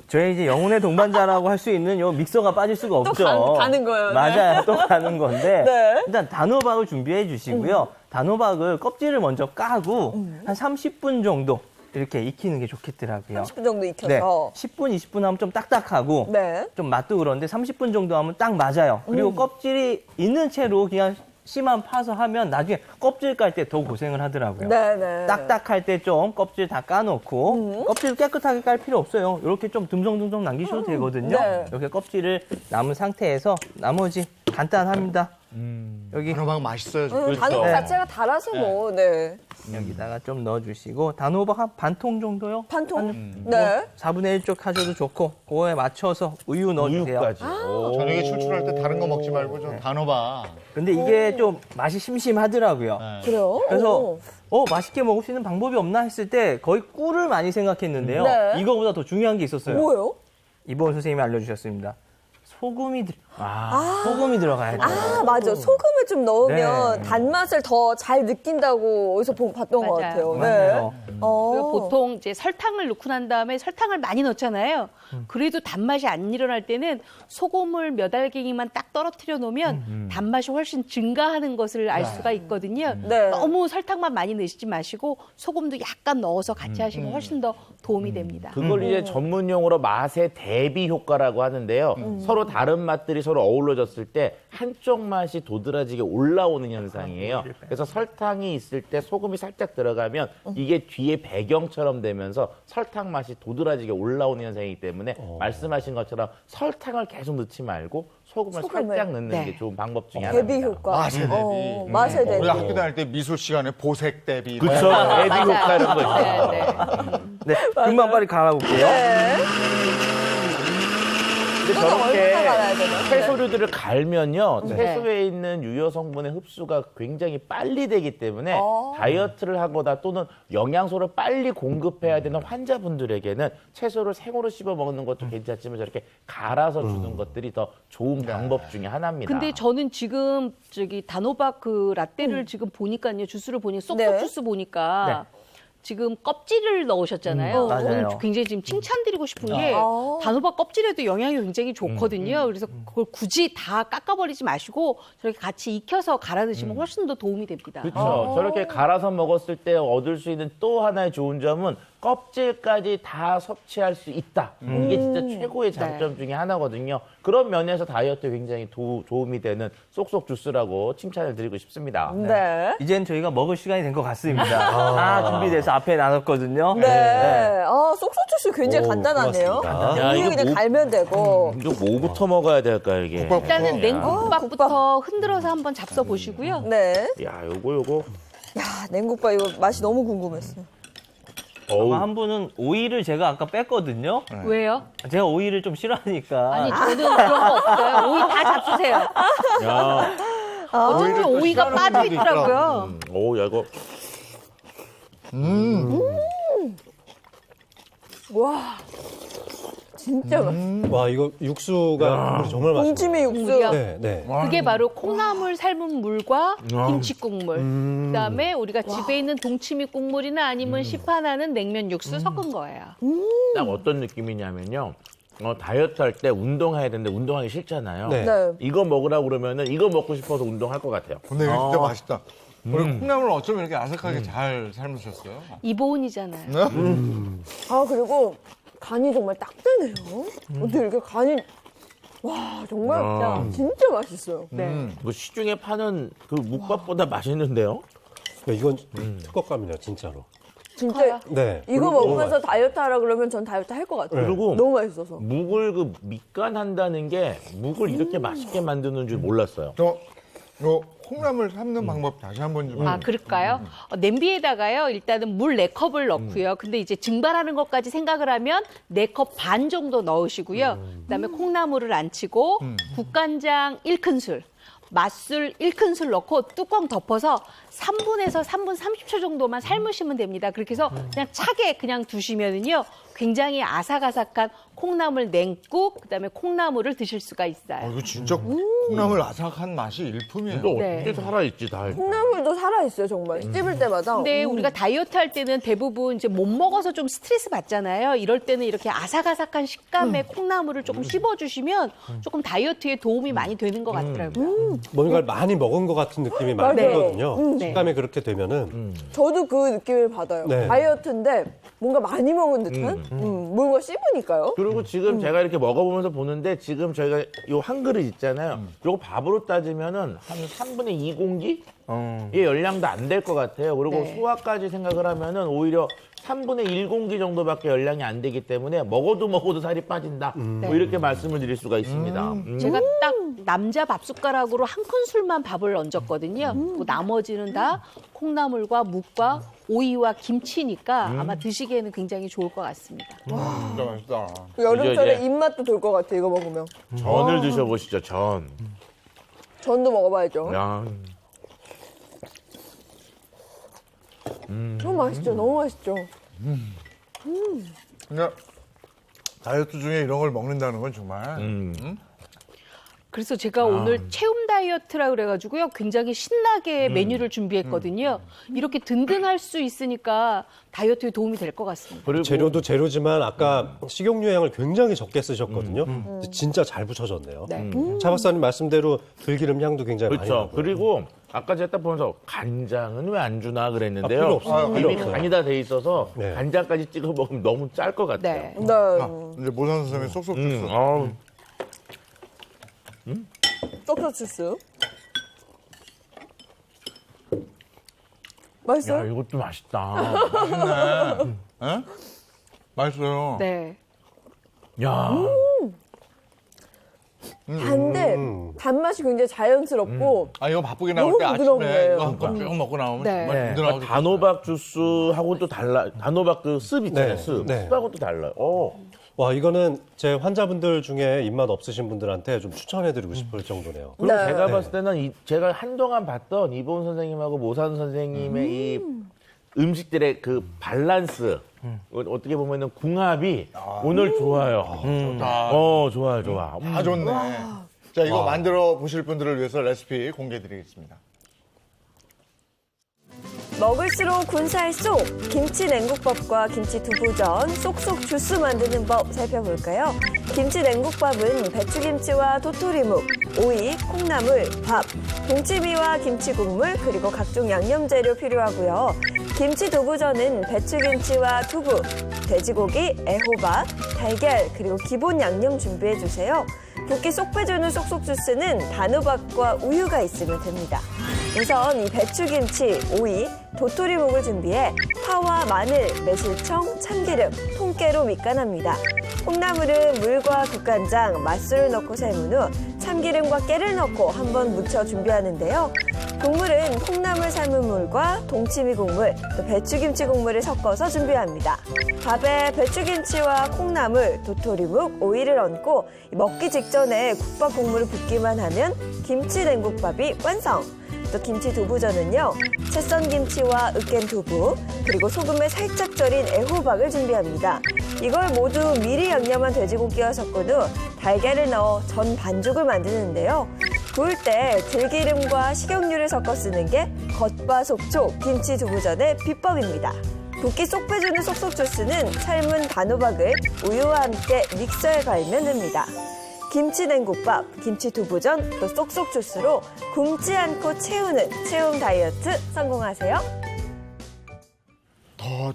저희 이제 영혼의 동반자라고 할 수 있는 요 믹서가 빠질 수가 없죠. 가는 거예요. 네. 맞아요. 또 가는 건데 네. 일단 단호박을 준비해 주시고요. 단호박을 껍질을 먼저 까고 한 30분 정도 이렇게 익히는 게 좋겠더라고요. 30분 정도 네, 익혀서. 10분, 20분 하면 좀 딱딱하고 네. 좀 맛도 그런데 30분 정도 하면 딱 맞아요. 그리고 껍질이 있는 채로 그냥 씨만 파서 하면 나중에 껍질 깔 때 더 고생을 하더라고요. 네네. 딱딱할 때 좀 껍질 다 까놓고 껍질 깨끗하게 깔 필요 없어요. 이렇게 좀 듬성듬성 남기셔도 되거든요. 네. 이렇게 껍질을 남은 상태에서 나머지 간단합니다. 여기 단호박 맛있어요. 단호박 네. 자체가 달아서 뭐, 네. 여기다가 좀 넣어주시고 단호박 한 반 통 정도요. 반통. 네. 4분의 1쪽 하셔도 좋고 그거에 맞춰서 우유 넣어주세요. 우유까지. 저녁에 출출할 때 다른 거 먹지 말고 좀 단호박. 근데 이게 좀 맛이 심심하더라고요. 그래요? 그래서 오. 맛있게 먹을 수 있는 방법이 없나 했을 때 거의 꿀을 많이 생각했는데요. 네. 이거보다 더 중요한 게 있었어요. 뭐예요? 이번 선생님이 알려주셨습니다. 소금이 들어가야 돼요. 아, 맞아. 소금을 좀 넣으면 네. 단맛을 더 잘 느낀다고 어디서 봤던 것 같아요. 맞아요. 네. 그리고 보통 이제 설탕을 넣고 난 다음에 설탕을 많이 넣잖아요. 그래도 단맛이 안 일어날 때는 소금을 몇 알갱이만 딱 떨어뜨려 놓으면 단맛이 훨씬 증가하는 것을 알 수가 있거든요. 네. 너무 설탕만 많이 넣으시지 마시고 소금도 약간 넣어서 같이 하시면 훨씬 더 도움이 됩니다. 그걸 이제 전문 용어로 맛의 대비 효과라고 하는데요. 서로 다른 맛들이 서로 어우러졌을 때 한쪽 맛이 도드라지게 올라오는 현상이에요. 그래서 설탕이 있을 때 소금이 살짝 들어가면 이게 뒤에 배경처럼 되면서 설탕 맛이 도드라지게 올라오는 현상이기 때문에 말씀하신 것처럼 설탕을 계속 넣지 말고 소금을 살짝 넣는 네. 게 좋은 방법 중에 하나입니다. 대비 효과. 맛의 대비. 맛의 대비. 우리가 학교 다닐 때 미술 시간에 보색 대비. 그렇죠. 대비 효과 이런 거 있어요. 네, 네. 네, 금방 빨리 갈아볼게요. 네. 근데 얼마나 저렇게 갈아야 되나? 채소류들을 갈면요, 채소에 있는 유효 성분의 흡수가 굉장히 빨리 되기 때문에 다이어트를 하거나 또는 영양소를 빨리 공급해야 되는 환자분들에게는 채소를 생으로 씹어 먹는 것도 괜찮지만 저렇게 갈아서 주는 것들이 더 좋은 방법 중에 하나입니다. 근데 저는 지금 저기 단호박 그 라떼를 지금 보니까요. 주스를 보니까 쏙쏙 네. 주스 보니까 지금 껍질을 넣으셨잖아요. 맞아요. 오늘 굉장히 지금 칭찬드리고 싶은 게 단호박 껍질에도 영양이 굉장히 좋거든요. 그래서 그걸 굳이 다 깎아버리지 마시고 저렇게 같이 익혀서 갈아 드시면 훨씬 더 도움이 됩니다. 그렇죠. 저렇게 갈아서 먹었을 때 얻을 수 있는 또 하나의 좋은 점은 껍질까지 다 섭취할 수 있다. 이게 진짜 최고의 장점 중에 하나거든요. 그런 면에서 다이어트에 굉장히 도움이 되는 쏙쏙 주스라고 칭찬을 드리고 싶습니다. 네. 이젠 저희가 먹을 시간이 된 것 같습니다. 다 준비돼서 앞에 놔뒀거든요. 네. 쏙쏙주스 굉장히 오, 간단하네요. 고맙습니다. 야, 우유 이거 그냥 뭐- 갈면 되고. 이거 뭐부터 먹어야 될까요, 이게? 일단은 냉국밥부터 흔들어서 한번 잡숴 보시고요. 네. 야, 요거. 야, 냉국밥 이거 맛이 너무 궁금했어요. 아마 한 분은 오이를 제가 아까 뺐거든요. 왜요? 제가 오이를 좀 싫어하니까. 아니 저는 그런 거 없어요. 오이 다 잡수세요. 야, 어쩐지 오이가 빠져 있더라고요. 야, 이거. 와, 진짜 맛있어. 와, 이거 육수가 국물이 정말 맛있어요. 동치미 육수. 국물이요? 네, 네. 그게 바로 콩나물 삶은 물과 김치 국물. 그다음에 우리가 집에 있는 동치미 국물이나 아니면 시판하는 냉면 육수 섞은 거예요. 딱 어떤 느낌이냐면요. 다이어트 할 때 운동해야 되는데 운동하기 싫잖아요. 네. 네. 이거 먹으라고 그러면은 이거 먹고 싶어서 운동할 것 같아요. 근데 이거 진짜 맛있다. 우리 콩나물 어쩜 이렇게 아삭하게 잘 삶으셨어요? 이보은이잖아요. 아, 그리고 간이 정말 딱 되네요. 어떻게 이렇게 간이. 와, 정말 진짜 맛있어요. 네. 뭐 시중에 파는 그 묵밥보다 맛있는데요? 이건 특허감이네요, 진짜로. 진짜 네. 이거 먹으면서 다이어트 하라 그러면 전 다이어트 할 것 같아요. 그리고 너무 맛있어서. 묵을 그 밑간한다는 게 묵을 이렇게 맛있게 만드는 줄 몰랐어요. 요 콩나물 삶는 방법 다시 한번 좀. 아, 그럴까요? 냄비에다가요, 일단은 물 4컵을 넣고요. 근데 이제 증발하는 것까지 생각을 하면 4컵 반 정도 넣으시고요. 그다음에 콩나물을 안 치고 국간장 1큰술, 맛술 1큰술 넣고 뚜껑 덮어서 3분에서 3분 30초 정도만 삶으시면 됩니다. 그렇게 해서 그냥 차게 그냥 두시면은요, 굉장히 아삭아삭한 콩나물 냉국, 그다음에 콩나물을 드실 수가 있어요. 이거 진짜 콩나물 아삭한 맛이 일품이에요. 이거 네. 어떻게 살아있지, 다. 콩나물도 살아있어요, 정말. 씹을 때마다. 근데 우리가 다이어트 할 때는 대부분 이제 못 먹어서 좀 스트레스 받잖아요. 이럴 때는 이렇게 아삭아삭한 식감의 콩나물을 조금 씹어주시면 조금 다이어트에 도움이 많이 되는 것 같더라고요. 뭔가를 많이 먹은 것 같은 느낌이 많이 네. 들거든요. 네. 식감이 그렇게 되면은. 저도 그 느낌을 받아요. 네. 다이어트인데 뭔가 많이 먹은 듯한? 뭔가 씹으니까요. 그리고 지금 제가 이렇게 먹어보면서 보는데 지금 저희가 요 한 그릇 있잖아요. 요거 밥으로 따지면은 한 3분의 2공기? 의 열량도 안 될 것 같아요. 그리고 네. 소화까지 생각을 하면은 오히려 3분의 1공기 정도밖에 열량이 안 되기 때문에 먹어도 살이 빠진다. 뭐 이렇게 말씀을 드릴 수가 있습니다. 제가 딱 남자 밥 숟가락으로 한 큰술만 밥을 얹었거든요. 그 나머지는 다 콩나물과 묵과 오이와 김치니까 아마 드시기에는 굉장히 좋을 것 같습니다. 진짜 맛있다. 여름철에 이제- 입맛도 돌 것 같아요, 이거 먹으면. 전을 드셔보시죠, 전. 전도 먹어봐야죠. 야, 너무 맛있죠, 너무 맛있죠. 근데 다이어트 중에 이런 걸 먹는다는 건 정말 그래서 제가 오늘 체험 다이어트라 그래가지고요. 굉장히 신나게 메뉴를 준비했거든요. 이렇게 든든할 수 있으니까 다이어트에 도움이 될 것 같습니다. 그리고 재료도 재료지만 아까 식용유 양을 굉장히 적게 쓰셨거든요. 근데 진짜 잘 붙여졌네요. 네. 차 박사님 말씀대로 들기름 향도 굉장히 많이 그렇죠. 나고. 그리고 아까 제가 딱 보면서 간장은 왜 안 주나 그랬는데요. 필요 없어요. 이미 필요 없어요. 간이 다 돼 있어서 네. 간장까지 찍어 먹으면 너무 짤 것 같아요. 네. 네. 이제 모산 선생님이 쏙쏙 줬어. 어우, 쏙쏙 주스. 야, 맛있어요? 이것도 맛있다. 맛있네. 예? 맛있어요. 네. 야, 단데 단맛이 굉장히 자연스럽고 아 이거 바쁘게 나올 너무 때 부드러운 아침에 거예요. 이거 한 컵 쭉 먹고 나오면 네. 정말 네. 든든하고 단호박 주스하고는 또 달라. 단호박 그 습 있잖아요, 네. 습. 네. 습하고는 또 달라요. 와, 이거는 제 환자분들 중에 입맛 없으신 분들한테 좀 추천해드리고 싶을 정도네요. 그리고 네. 제가 봤을 때는 제가 한동안 봤던 이보은 선생님하고 모산 선생님의 이 음식들의 그 밸런스, 어떻게 보면은 궁합이 오늘 좋아요. 좋다. 좋아요, 좋아. 다 좋네. 자 이거 만들어 보실 분들을 위해서 레시피 공개해 드리겠습니다. 먹을수록 군살 쏙! 김치 냉국밥과 김치 두부전, 쏙쏙 주스 만드는 법 살펴볼까요? 김치 냉국밥은 배추김치와 도토리묵, 오이, 콩나물, 밥, 동치미와 김치 국물, 그리고 각종 양념 재료 필요하고요. 김치 두부전은 배추김치와 두부, 돼지고기, 애호박, 달걀, 그리고 기본 양념 준비해주세요. 붓기 쏙 빼주는 쏙쏙 주스는 단호박과 우유가 있으면 됩니다. 우선 이 배추김치, 오이, 도토리묵을 준비해 파와 마늘, 매실청, 참기름, 통깨로 밑간합니다. 콩나물은 물과 국간장, 맛술을 넣고 삶은 후 참기름과 깨를 넣고 한번 무쳐 준비하는데요. 국물은 콩나물 삶은 물과 동치미 국물, 또 배추김치 국물을 섞어서 준비합니다. 밥에 배추김치와 콩나물, 도토리묵, 오이를 얹고 먹기 직전에 국밥 국물을 붓기만 하면 김치 냉국밥이 완성! 또 김치 두부전은요, 채 썬 김치와 으깬 두부, 그리고 소금에 살짝 절인 애호박을 준비합니다. 이걸 모두 미리 양념한 돼지고기와 섞은 후 달걀을 넣어 전 반죽을 만드는데요. 구울 때 들기름과 식용유를 섞어 쓰는 게 겉바속촉 김치 두부전의 비법입니다. 붓기 쏙 빼주는 쏙쏙 주스는 삶은 단호박을 우유와 함께 믹서에 갈면 됩니다. 김치 냉국밥, 김치 두부전, 또 쏙쏙 주스로 굶지 않고 채우는 체험 다이어트 성공하세요.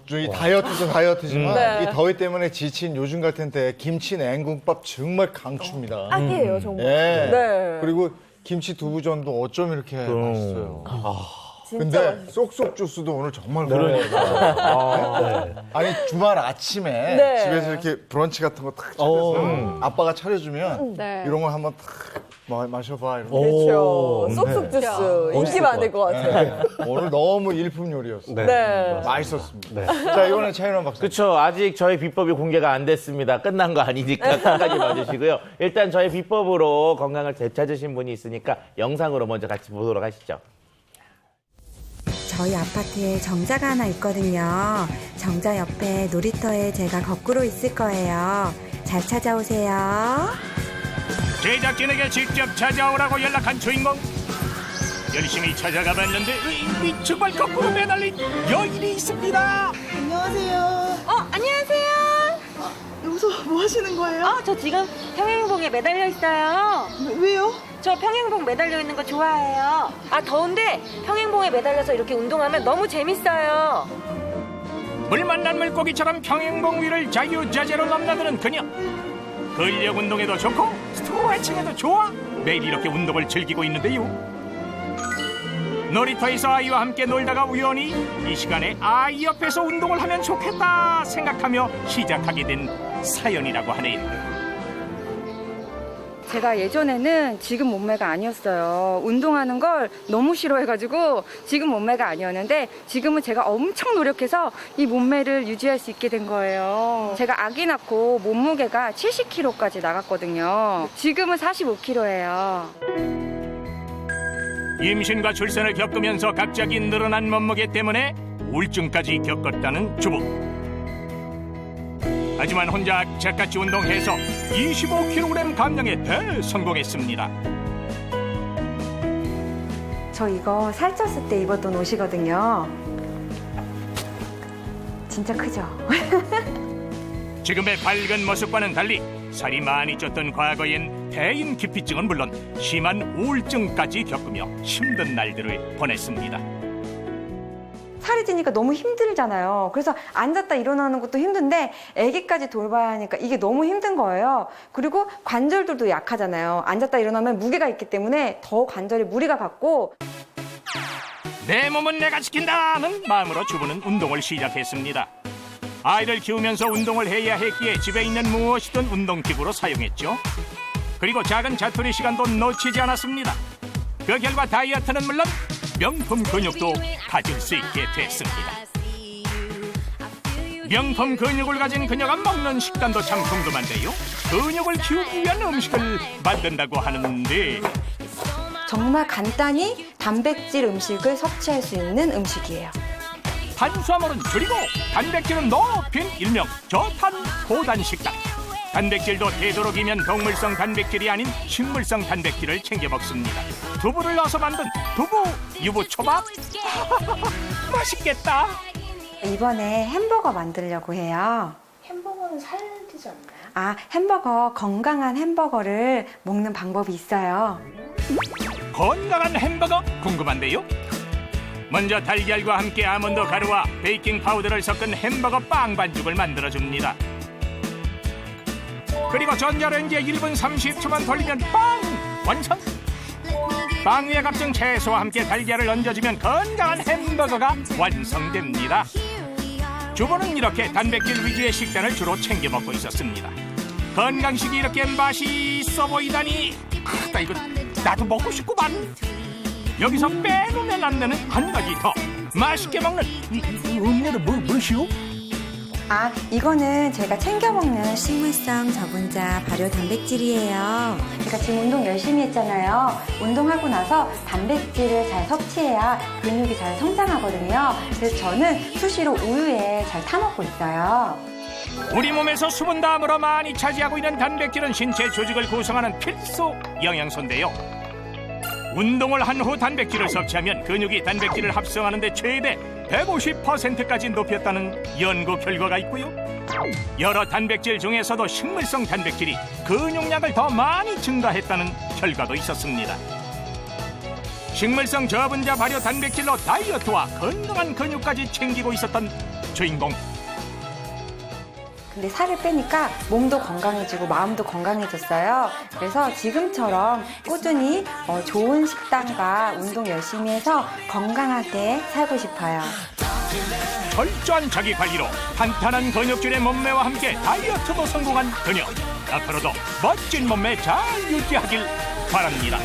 저희 다이어트도 다이어트지만 네. 이 더위 때문에 지친 요즘 같은 때 김치 냉국밥 정말 강추입니다. 딱이에요, 정말. 네. 네. 그리고 김치 두부전도 어쩜 이렇게 맛있어요. 진짜 근데 쏙쏙 주스도 오늘 정말 네. 아니 주말 아침에 네. 집에서 이렇게 브런치 같은 거 탁 차려서 아빠가 차려주면 네. 이런 걸 한번 탁 마셔봐. 이런 거. 그렇죠. 오, 쏙쏙 주스. 인기 멋있을 많을 것 같아요. 오늘 너무 일품 요리였어요. 네. 맛있었습니다. 네. 자, 이번에 차인원 박사. 그렇죠. 아직 저희 비법이 공개가 안 됐습니다. 끝난 거 아니니까 끝까지 봐주시고요. 일단 저희 비법으로 건강을 되찾으신 분이 있으니까 영상으로 먼저 같이 보도록 하시죠. 저희 아파트에 정자가 하나 있거든요. 정자 옆에 놀이터에 제가 거꾸로 있을 거예요. 잘 찾아오세요. 제작진에게 직접 찾아오라고 연락한 주인공. 열심히 찾아가 봤는데 정말 거꾸로 매달린 여인이 있습니다. 안녕하세요. 여기서 뭐 하시는 거예요? 저 지금 평행봉에 매달려 있어요. 왜요? 저 평행봉 매달려 있는 거 좋아해요. 더운데 평행봉에 매달려서 이렇게 운동하면 너무 재밌어요. 물 만난 물고기처럼 평행봉 위를 자유자재로 넘나드는 그녀. 근력 운동에도 좋고 스트레칭에도 좋아. 매일 이렇게 운동을 즐기고 있는데요. 놀이터에서 아이와 함께 놀다가 우연히 이 시간에 아이 옆에서 운동을 하면 좋겠다 생각하며 시작하게 된 사연이라고 하네요. 제가 예전에는 지금 몸매가 아니었어요. 운동하는 걸 너무 싫어해가지고 지금 몸매가 아니었는데 지금은 제가 엄청 노력해서 이 몸매를 유지할 수 있게 된 거예요. 제가 아기 낳고 몸무게가 70kg까지 나갔거든요. 지금은 45kg예요. 임신과 출산을 겪으면서 갑자기 늘어난 몸무게 때문에 우울증까지 겪었다는 주부. 하지만 혼자 악착같이 운동해서 25kg 감량에 대성공했습니다. 저 이거 살쪘을 때 입었던 옷이거든요. 진짜 크죠? 지금의 밝은 모습과는 달리 살이 많이 쪘던 과거엔 대인기피증은 물론 심한 우울증까지 겪으며 힘든 날들을 보냈습니다. 살이 찌니까 너무 힘들잖아요. 그래서 앉았다 일어나는 것도 힘든데 아기까지 돌봐야 하니까 이게 너무 힘든 거예요. 그리고 관절들도 약하잖아요. 앉았다 일어나면 무게가 있기 때문에 더 관절에 무리가 갔고 내 몸은 내가 지킨다는 마음으로 주부는 운동을 시작했습니다. 아이를 키우면서 운동을 해야 했기에 집에 있는 무엇이든 운동기구로 사용했죠. 그리고 작은 자투리 시간도 놓치지 않았습니다. 그 결과 다이어트는 물론 명품 근육도 가질 수 있게 됐습니다. 명품 근육을 가진 그녀가 먹는 식단도 참 궁금한데요. 근육을 키우기 위한 음식을 만든다고 하는데 정말 간단히 단백질 음식을 섭취할 수 있는 음식이에요. 탄수화물은 줄이고 단백질은 높인 일명 저탄 고단 식단. 단백질도 되도록이면 동물성 단백질이 아닌 식물성 단백질을 챙겨 먹습니다. 두부를 넣어서 만든 두부 유부초밥. 맛있겠다. 이번에 햄버거 만들려고 해요. 햄버거는 살찌지 않나요? 아, 햄버거, 건강한 햄버거를 먹는 방법이 있어요. 건강한 햄버거 궁금한데요? 먼저 달걀과 함께 아몬드 가루와 베이킹 파우더를 섞은 햄버거 빵 반죽을 만들어줍니다. 그리고 전자레인지에 1분 30초만 돌리면 빵! 완성! 빵 위에 각종 채소와 함께 달걀을 얹어주면 건강한 햄버거가 완성됩니다. 주부는 이렇게 단백질 위주의 식단을 주로 챙겨 먹고 있었습니다. 건강식이 이렇게 맛있어 보이다니 나 이거 나도 먹고 싶구만. 여기서 빼놓으면 안 되는 한 가지 더 맛있게 먹는 이 음료는 무엇이요? 아, 이거는 제가 챙겨 먹는 식물성 저분자 발효 단백질이에요. 제가 지금 운동 열심히 했잖아요. 운동하고 나서 단백질을 잘 섭취해야 근육이 잘 성장하거든요. 그래서 저는 수시로 우유에 잘 타먹고 있어요. 우리 몸에서 수분 다음으로 많이 차지하고 있는 단백질은 신체 조직을 구성하는 필수 영양소인데요. 운동을 한 후 단백질을 섭취하면 근육이 단백질을 합성하는 데 최대 150%까지 높였다는 연구 결과가 있고요. 여러 단백질 중에서도 식물성 단백질이 근육량을 더 많이 증가했다는 결과도 있었습니다. 식물성 저분자 발효 단백질로 다이어트와 건강한 근육까지 챙기고 있었던 주인공. 근데 살을 빼니까 몸도 건강해지고 마음도 건강해졌어요. 그래서 지금처럼 꾸준히 좋은 식단과 운동 열심히 해서 건강하게 살고 싶어요. 철저한 자기관리로 탄탄한 근육질의 몸매와 함께 다이어트도 성공한 그녀. 앞으로도 멋진 몸매 잘 유지하길 바랍니다.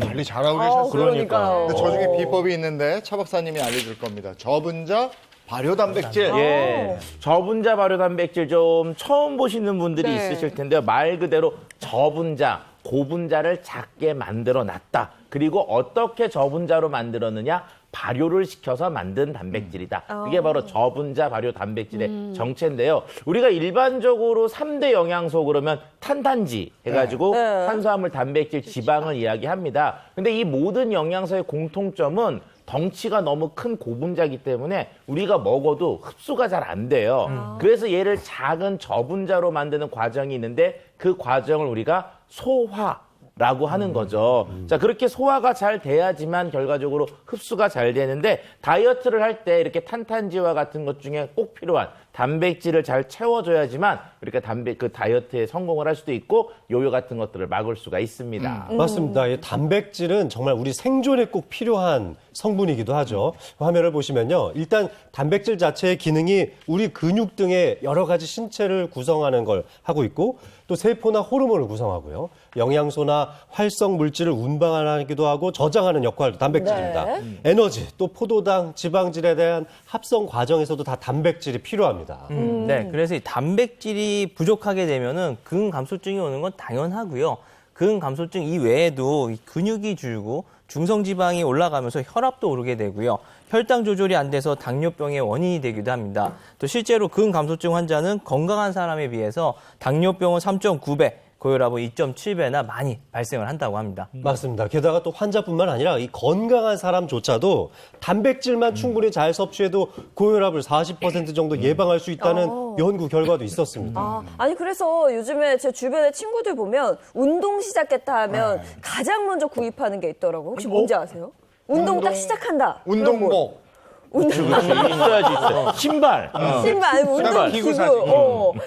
관리 잘하고 계셨어요. 그러니까요. 근데 저 중에 비법이 있는데 차 박사님이 알려줄 겁니다. 저분자 발효 단백질. 예. 저분자 발효 단백질 좀 처음 보시는 분들이 네. 있으실 텐데요. 말 그대로 저분자, 고분자를 작게 만들어 놨다. 그리고 어떻게 저분자로 만들었느냐? 발효를 시켜서 만든 단백질이다. 이게 바로 저분자 발효 단백질의 정체인데요. 우리가 일반적으로 3대 영양소 그러면 탄단지 해가지고 네. 탄수화물, 단백질, 지방을 이야기합니다. 근데 이 모든 영양소의 공통점은 덩치가 너무 큰 고분자이기 때문에 우리가 먹어도 흡수가 잘 안 돼요. 그래서 얘를 작은 저분자로 만드는 과정이 있는데 그 과정을 우리가 소화라고 하는 거죠. 자, 그렇게 소화가 잘 돼야지만 결과적으로 흡수가 잘 되는데 다이어트를 할 때 이렇게 탄탄지와 같은 것 중에 꼭 필요한 단백질을 잘 채워줘야지만 이렇게 그 다이어트에 성공을 할 수도 있고 요요 같은 것들을 막을 수가 있습니다. 맞습니다. 이 단백질은 정말 우리 생존에 꼭 필요한 성분이기도 하죠. 화면을 보시면요. 일단 단백질 자체의 기능이 우리 근육 등의 여러 가지 신체를 구성하는 걸 하고 있고 또 세포나 호르몬을 구성하고요. 영양소나 활성 물질을 운반하기도 하고 저장하는 역할도 단백질입니다. 에너지, 또 포도당, 지방질에 대한 합성 과정에서도 다 단백질이 필요합니다. 네, 그래서 이 단백질이 부족하게 되면은 근감소증이 오는 건 당연하고요. 근감소증 이외에도 이 근육이 줄고 중성지방이 올라가면서 혈압도 오르게 되고요. 혈당 조절이 안 돼서 당뇨병의 원인이 되기도 합니다. 또 실제로 근감소증 환자는 건강한 사람에 비해서 당뇨병은 3.9배, 고혈압은 2.7배나 많이 발생을 한다고 합니다. 맞습니다. 게다가 또 환자뿐만 아니라 이 건강한 사람조차도 단백질만 충분히 잘 섭취해도 고혈압을 40% 정도 예방할 수 있다는 연구 결과도 있었습니다. 아니 그래서 요즘에 제 주변의 친구들 보면 운동 시작했다 하면 가장 먼저 구입하는 게 있더라고요. 혹시 뭔지 아세요? 운동 딱 시작한다. 운동복. 그렇지. 있어야지, 있어. 신발. 신발, 아니면 운동기구. 기구 사진.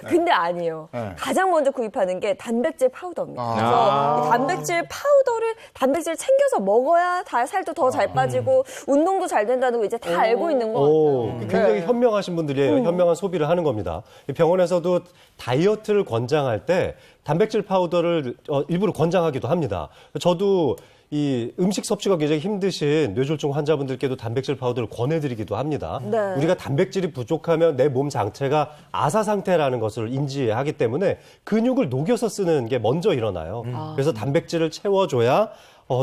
근데 아니에요. 네. 가장 먼저 구입하는 게 단백질 파우더입니다. 그래서 이 단백질 파우더를 단백질 챙겨서 먹어야 살도 더 잘 빠지고 운동도 잘 된다는 거 이제 다 알고 있는 것 같아요. 굉장히 현명하신 분들이에요. 현명한 소비를 하는 겁니다. 병원에서도 다이어트를 권장할 때 단백질 파우더를 일부러 권장하기도 합니다. 저도 이 음식 섭취가 굉장히 힘드신 뇌졸중 환자분들께도 단백질 파우더를 권해드리기도 합니다. 네. 우리가 단백질이 부족하면 내 몸 장체가 아사 상태라는 것을 인지하기 때문에 근육을 녹여서 쓰는 게 먼저 일어나요. 그래서 단백질을 채워줘야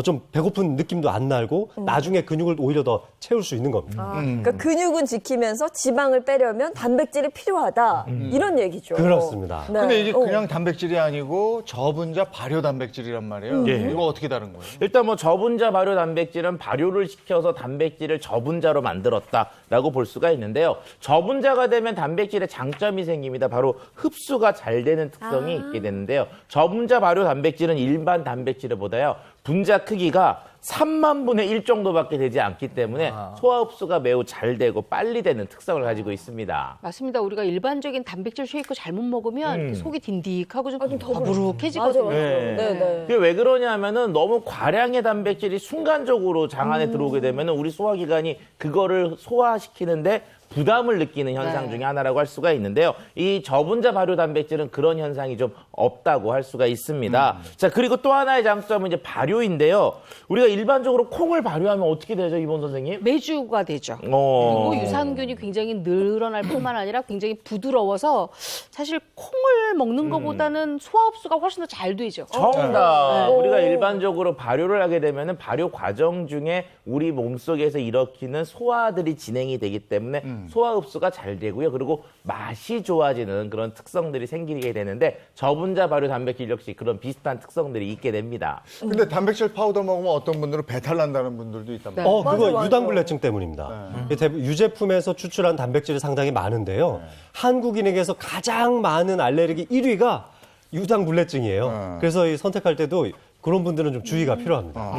좀 배고픈 느낌도 안 나고 나중에 근육을 오히려 더 채울 수 있는 겁니다. 그러니까 근육은 지키면서 지방을 빼려면 단백질이 필요하다. 이런 얘기죠. 그렇습니다. 네. 근데 이게 그냥 단백질이 아니고 저분자 발효 단백질이란 말이에요. 이거 어떻게 다른 거예요? 일단 뭐 저분자 발효 단백질은 발효를 시켜서 단백질을 저분자로 만들었다라고 볼 수가 있는데요. 저분자가 되면 단백질의 장점이 생깁니다. 바로 흡수가 잘 되는 특성이 있게 되는데요. 저분자 발효 단백질은 일반 단백질보다요. 분자 크기가 3만 분의 1 정도밖에 되지 않기 때문에 소화 흡수가 매우 잘 되고 빨리 되는 특성을 가지고 있습니다. 맞습니다. 우리가 일반적인 단백질 쉐이크 잘못 먹으면 속이 딘딕하고 좀 더부룩해지거든요. 맞아. 네. 그게 왜 그러냐면은 너무 과량의 단백질이 순간적으로 장 안에 들어오게 되면은 우리 소화기관이 그거를 소화시키는데 부담을 느끼는 현상 중에 하나라고 할 수가 있는데요. 이 저분자 발효 단백질은 그런 현상이 좀 없다고 할 수가 있습니다. 자, 그리고 또 하나의 장점은 이제 발효인데요. 우리가 일반적으로 콩을 발효하면 어떻게 되죠, 이본 선생님? 메주가 되죠. 그리고 유산균이 굉장히 늘어날 뿐만 아니라 굉장히 부드러워서 사실 콩을 먹는 것보다는 소화 흡수가 훨씬 더 잘 되죠. 정답. 우리가 일반적으로 발효를 하게 되면은 발효 과정 중에 우리 몸속에서 일으키는 소화들이 진행이 되기 때문에 소화 흡수가 잘 되고요. 그리고 맛이 좋아지는 그런 특성들이 생기게 되는데 저분자 발효 단백질 역시 그런 비슷한 특성들이 있게 됩니다. 근데 단백질 파우더 먹으면 어떤 분들은 배탈 난다는 분들도 있단 말이에요. 그거 유당불내증 때문입니다. 유제품에서 추출한 단백질이 상당히 많은데요. 한국인에게서 가장 많은 알레르기 1위가 유당불내증이에요. 그래서 이 선택할 때도 그런 분들은 좀 주의가 필요합니다.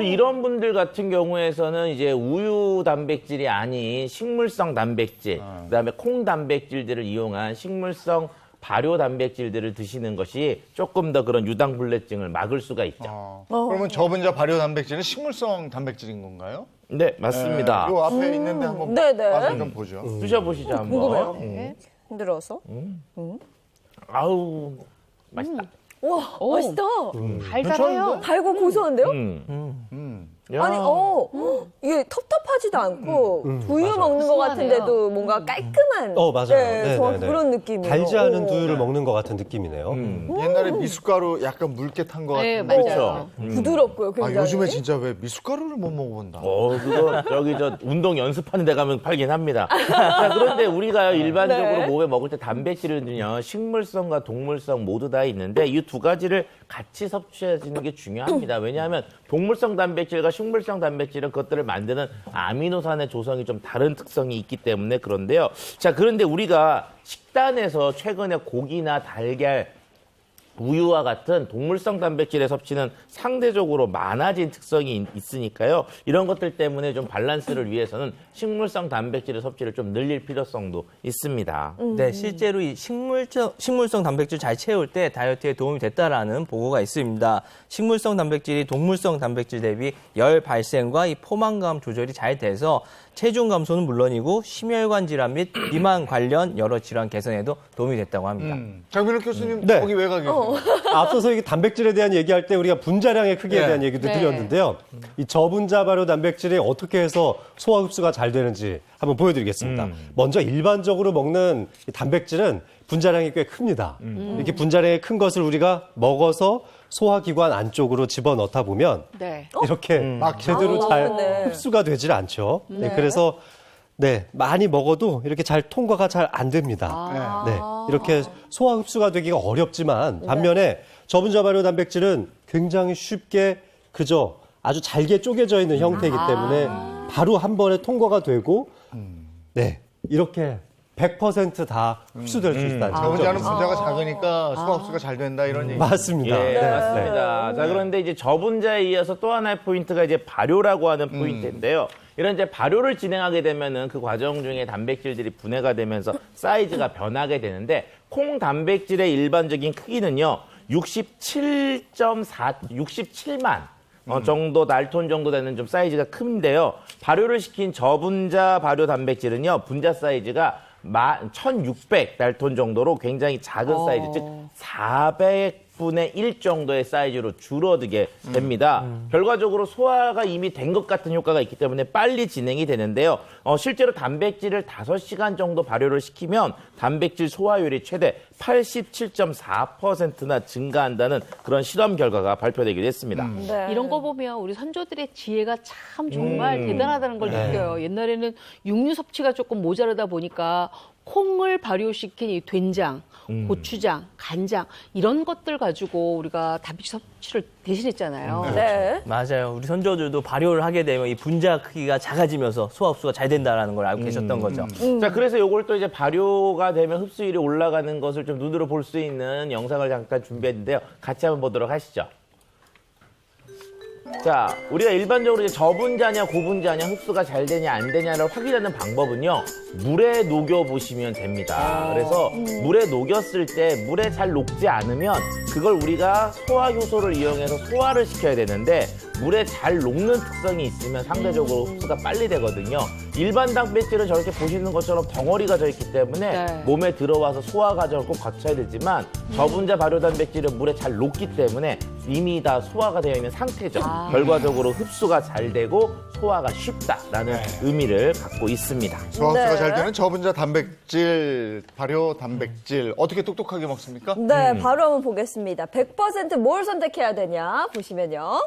이런 분들 같은 경우에서는 이제 우유 단백질이 아닌 식물성 단백질, 그다음에 콩 단백질들을 이용한 식물성 발효 단백질들을 드시는 것이 조금 더 그런 유당불내증을 막을 수가 있죠. 그러면 저분자 발효 단백질은 식물성 단백질인 건가요? 네, 맞습니다. 요 앞에 있는데 한번 맛을 좀 보죠. 드셔보시죠, 한번. 궁금해요. 흔들어서. 아우, 맛있다. 와, 맛있다. 달달해요. 달고 고소한데요? 야. 아니, 이게 텁텁하지도 않고 두유 먹는 것 같은데도 뭔가 깔끔한 맞아요. 네, 정확히 네. 그런 느낌이에요. 달지 않은 두유를 먹는 것 같은 느낌이네요. 옛날에 미숫가루 약간 붉게 탄 것 같은데. 맞아요. 그렇죠. 부드럽고요, 굉장히. 요즘에 진짜 왜 미숫가루를 못 먹어본다. 그거 저 운동 연습하는 데 가면 팔긴 합니다. 자, 그런데 우리가 일반적으로 몸에 먹을 때 단백질은요, 식물성과 동물성 모두 다 있는데 이 두 가지를 같이 섭취하시는 게 중요합니다. 왜냐하면 동물성 단백질과 식물성 단백질은 그것들을 만드는 아미노산의 조성이 좀 다른 특성이 있기 때문에 그런데요. 자, 그런데 우리가 식단에서 최근에 고기나 달걀, 우유와 같은 동물성 단백질의 섭취는 상대적으로 많아진 특성이 있으니까요. 이런 것들 때문에 좀 밸런스를 위해서는 식물성 단백질의 섭취를 좀 늘릴 필요성도 있습니다. 네, 실제로 이 식물성 단백질 잘 채울 때 다이어트에 도움이 됐다라는 보고가 있습니다. 식물성 단백질이 동물성 단백질 대비 열 발생과 이 포만감 조절이 잘 돼서 체중 감소는 물론이고 심혈관 질환 및 비만 관련 여러 질환 개선에도 도움이 됐다고 합니다. 장민호 교수님 네. 거기 왜 가 계세요? 앞서서 이게 단백질에 대한 얘기할 때 우리가 분자량의 크기에 네. 대한 얘기도 드렸는데요. 이 저분자 발효 단백질이 어떻게 해서 소화 흡수가 잘 되는지 한번 보여드리겠습니다. 먼저 일반적으로 먹는 이 단백질은 분자량이 꽤 큽니다. 이렇게 분자량이 큰 것을 우리가 먹어서 소화기관 안쪽으로 집어넣다 보면 이렇게 막 제대로 잘 흡수가 되질 않죠. 그래서 많이 먹어도 이렇게 잘 통과가 잘 안 됩니다. 이렇게 소화 흡수가 되기가 어렵지만 반면에 저분자 발효 단백질은 굉장히 쉽게 그저 아주 잘게 쪼개져 있는 형태이기 때문에 바로 한 번에 통과가 되고 이렇게 100% 다 흡수될 수 있다는 점이죠. 저분자는 분자가 작으니까 소화 흡수가 잘 된다 이런 얘기. 맞습니다. 맞습니다. 자, 그런데 이제 저분자에 이어서 또 하나의 포인트가 이제 발효라고 하는 포인트인데요. 이런 이제 발효를 진행하게 되면은 그 과정 중에 단백질들이 분해가 되면서 사이즈가 변하게 되는데 콩 단백질의 일반적인 크기는요, 67만 정도 날톤 정도 되는 좀 사이즈가 큰데요. 발효를 시킨 저분자 발효 단백질은요, 분자 사이즈가 1600 날톤 정도로 굉장히 작은 사이즈, 즉 400 6분의 1 정도의 사이즈로 줄어들게 됩니다. 결과적으로 소화가 이미 된 것 같은 효과가 있기 때문에 빨리 진행이 되는데요. 실제로 단백질을 5시간 정도 발효를 시키면 단백질 소화율이 최대 87.4%나 증가한다는 그런 실험 결과가 발표되기도 했습니다. 네. 이런 거 보면 우리 선조들의 지혜가 참 정말 대단하다는 걸 느껴요. 옛날에는 육류 섭취가 조금 모자라다 보니까 콩을 발효시킨 이 된장, 고추장, 간장 이런 것들 가지고 우리가 단백질 섭취를 대신했잖아요. 네. 맞아요. 우리 선조들도 발효를 하게 되면 이 분자 크기가 작아지면서 소화 흡수가 잘 된다는 걸 알고 계셨던 거죠. 자, 그래서 요걸 또 이제 발효가 되면 흡수율이 올라가는 것을 좀 눈으로 볼 수 있는 영상을 잠깐 준비했는데요. 같이 한번 보도록 하시죠. 자, 우리가 일반적으로 이제 저분자냐 고분자냐 흡수가 잘 되냐 안 되냐를 확인하는 방법은요. 물에 녹여 보시면 됩니다. 그래서 물에 녹였을 때 물에 잘 녹지 않으면 그걸 우리가 소화 효소를 이용해서 소화를 시켜야 되는데 물에 잘 녹는 특성이 있으면 상대적으로 흡수가 빨리 되거든요. 일반 단백질은 저렇게 보시는 것처럼 덩어리가 져 있기 때문에 네. 몸에 들어와서 소화 과정을 꼭 거쳐야 되지만 저분자 발효 단백질은 물에 잘 녹기 때문에 이미 다 소화가 되어 있는 상태죠. 결과적으로 흡수가 잘 되고 소화가 쉽다라는 의미를 갖고 있습니다. 소화흡수가 네. 잘 되는 저분자 단백질, 발효 단백질 어떻게 똑똑하게 먹습니까? 네, 바로 한번 보겠습니다. 100% 뭘 선택해야 되냐 보시면요.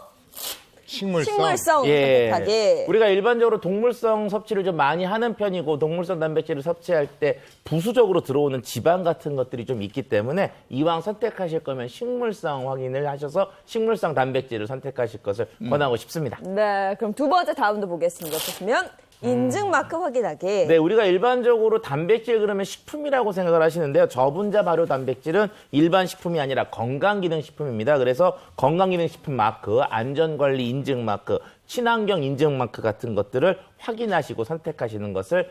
식물성 예. 선택하기. 우리가 일반적으로 동물성 섭취를 좀 많이 하는 편이고 동물성 단백질을 섭취할 때 부수적으로 들어오는 지방 같은 것들이 좀 있기 때문에 이왕 선택하실 거면 식물성 확인을 하셔서 식물성 단백질을 선택하실 것을 권하고 싶습니다. 네, 그럼 두 번째 다음도 보겠습니다. 보시면 인증 마크 확인하기. 네, 우리가 일반적으로 단백질 그러면 식품이라고 생각을 하시는데요. 저분자 발효 단백질은 일반 식품이 아니라 건강기능식품입니다. 그래서 건강기능식품 마크, 안전관리 인증 마크, 친환경 인증 마크 같은 것들을 확인하시고 선택하시는 것을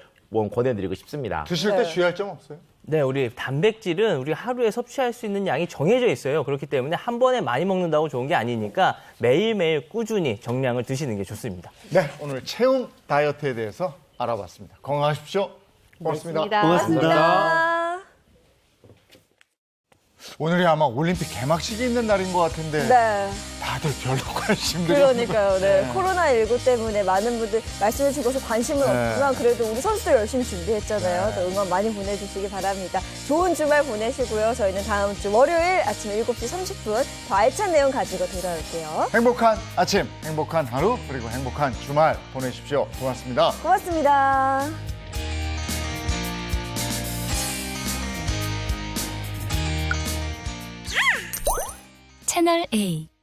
권해드리고 싶습니다. 드실 때 주의할 점 없어요? 네, 우리 단백질은 우리가 하루에 섭취할 수 있는 양이 정해져 있어요. 그렇기 때문에 한 번에 많이 먹는다고 좋은 게 아니니까 매일매일 꾸준히 정량을 드시는 게 좋습니다. 네, 오늘 체험 다이어트에 대해서 알아봤습니다. 건강하십시오. 고맙습니다. 고맙습니다. 오늘이 아마 올림픽 개막식이 있는 날인 것 같은데 네. 다들 별로 관심들이 그러니까요. 네. 네. 코로나19 때문에 많은 분들 말씀해 주셔서 관심은 네. 없지만 그래도 우리 선수들 열심히 준비했잖아요. 또 응원 많이 보내주시기 바랍니다. 좋은 주말 보내시고요. 저희는 다음 주 월요일 아침 7시 30분 더 알찬 내용 가지고 돌아올게요. 행복한 아침, 행복한 하루, 그리고 행복한 주말 보내십시오. 고맙습니다. 고맙습니다. 채널 A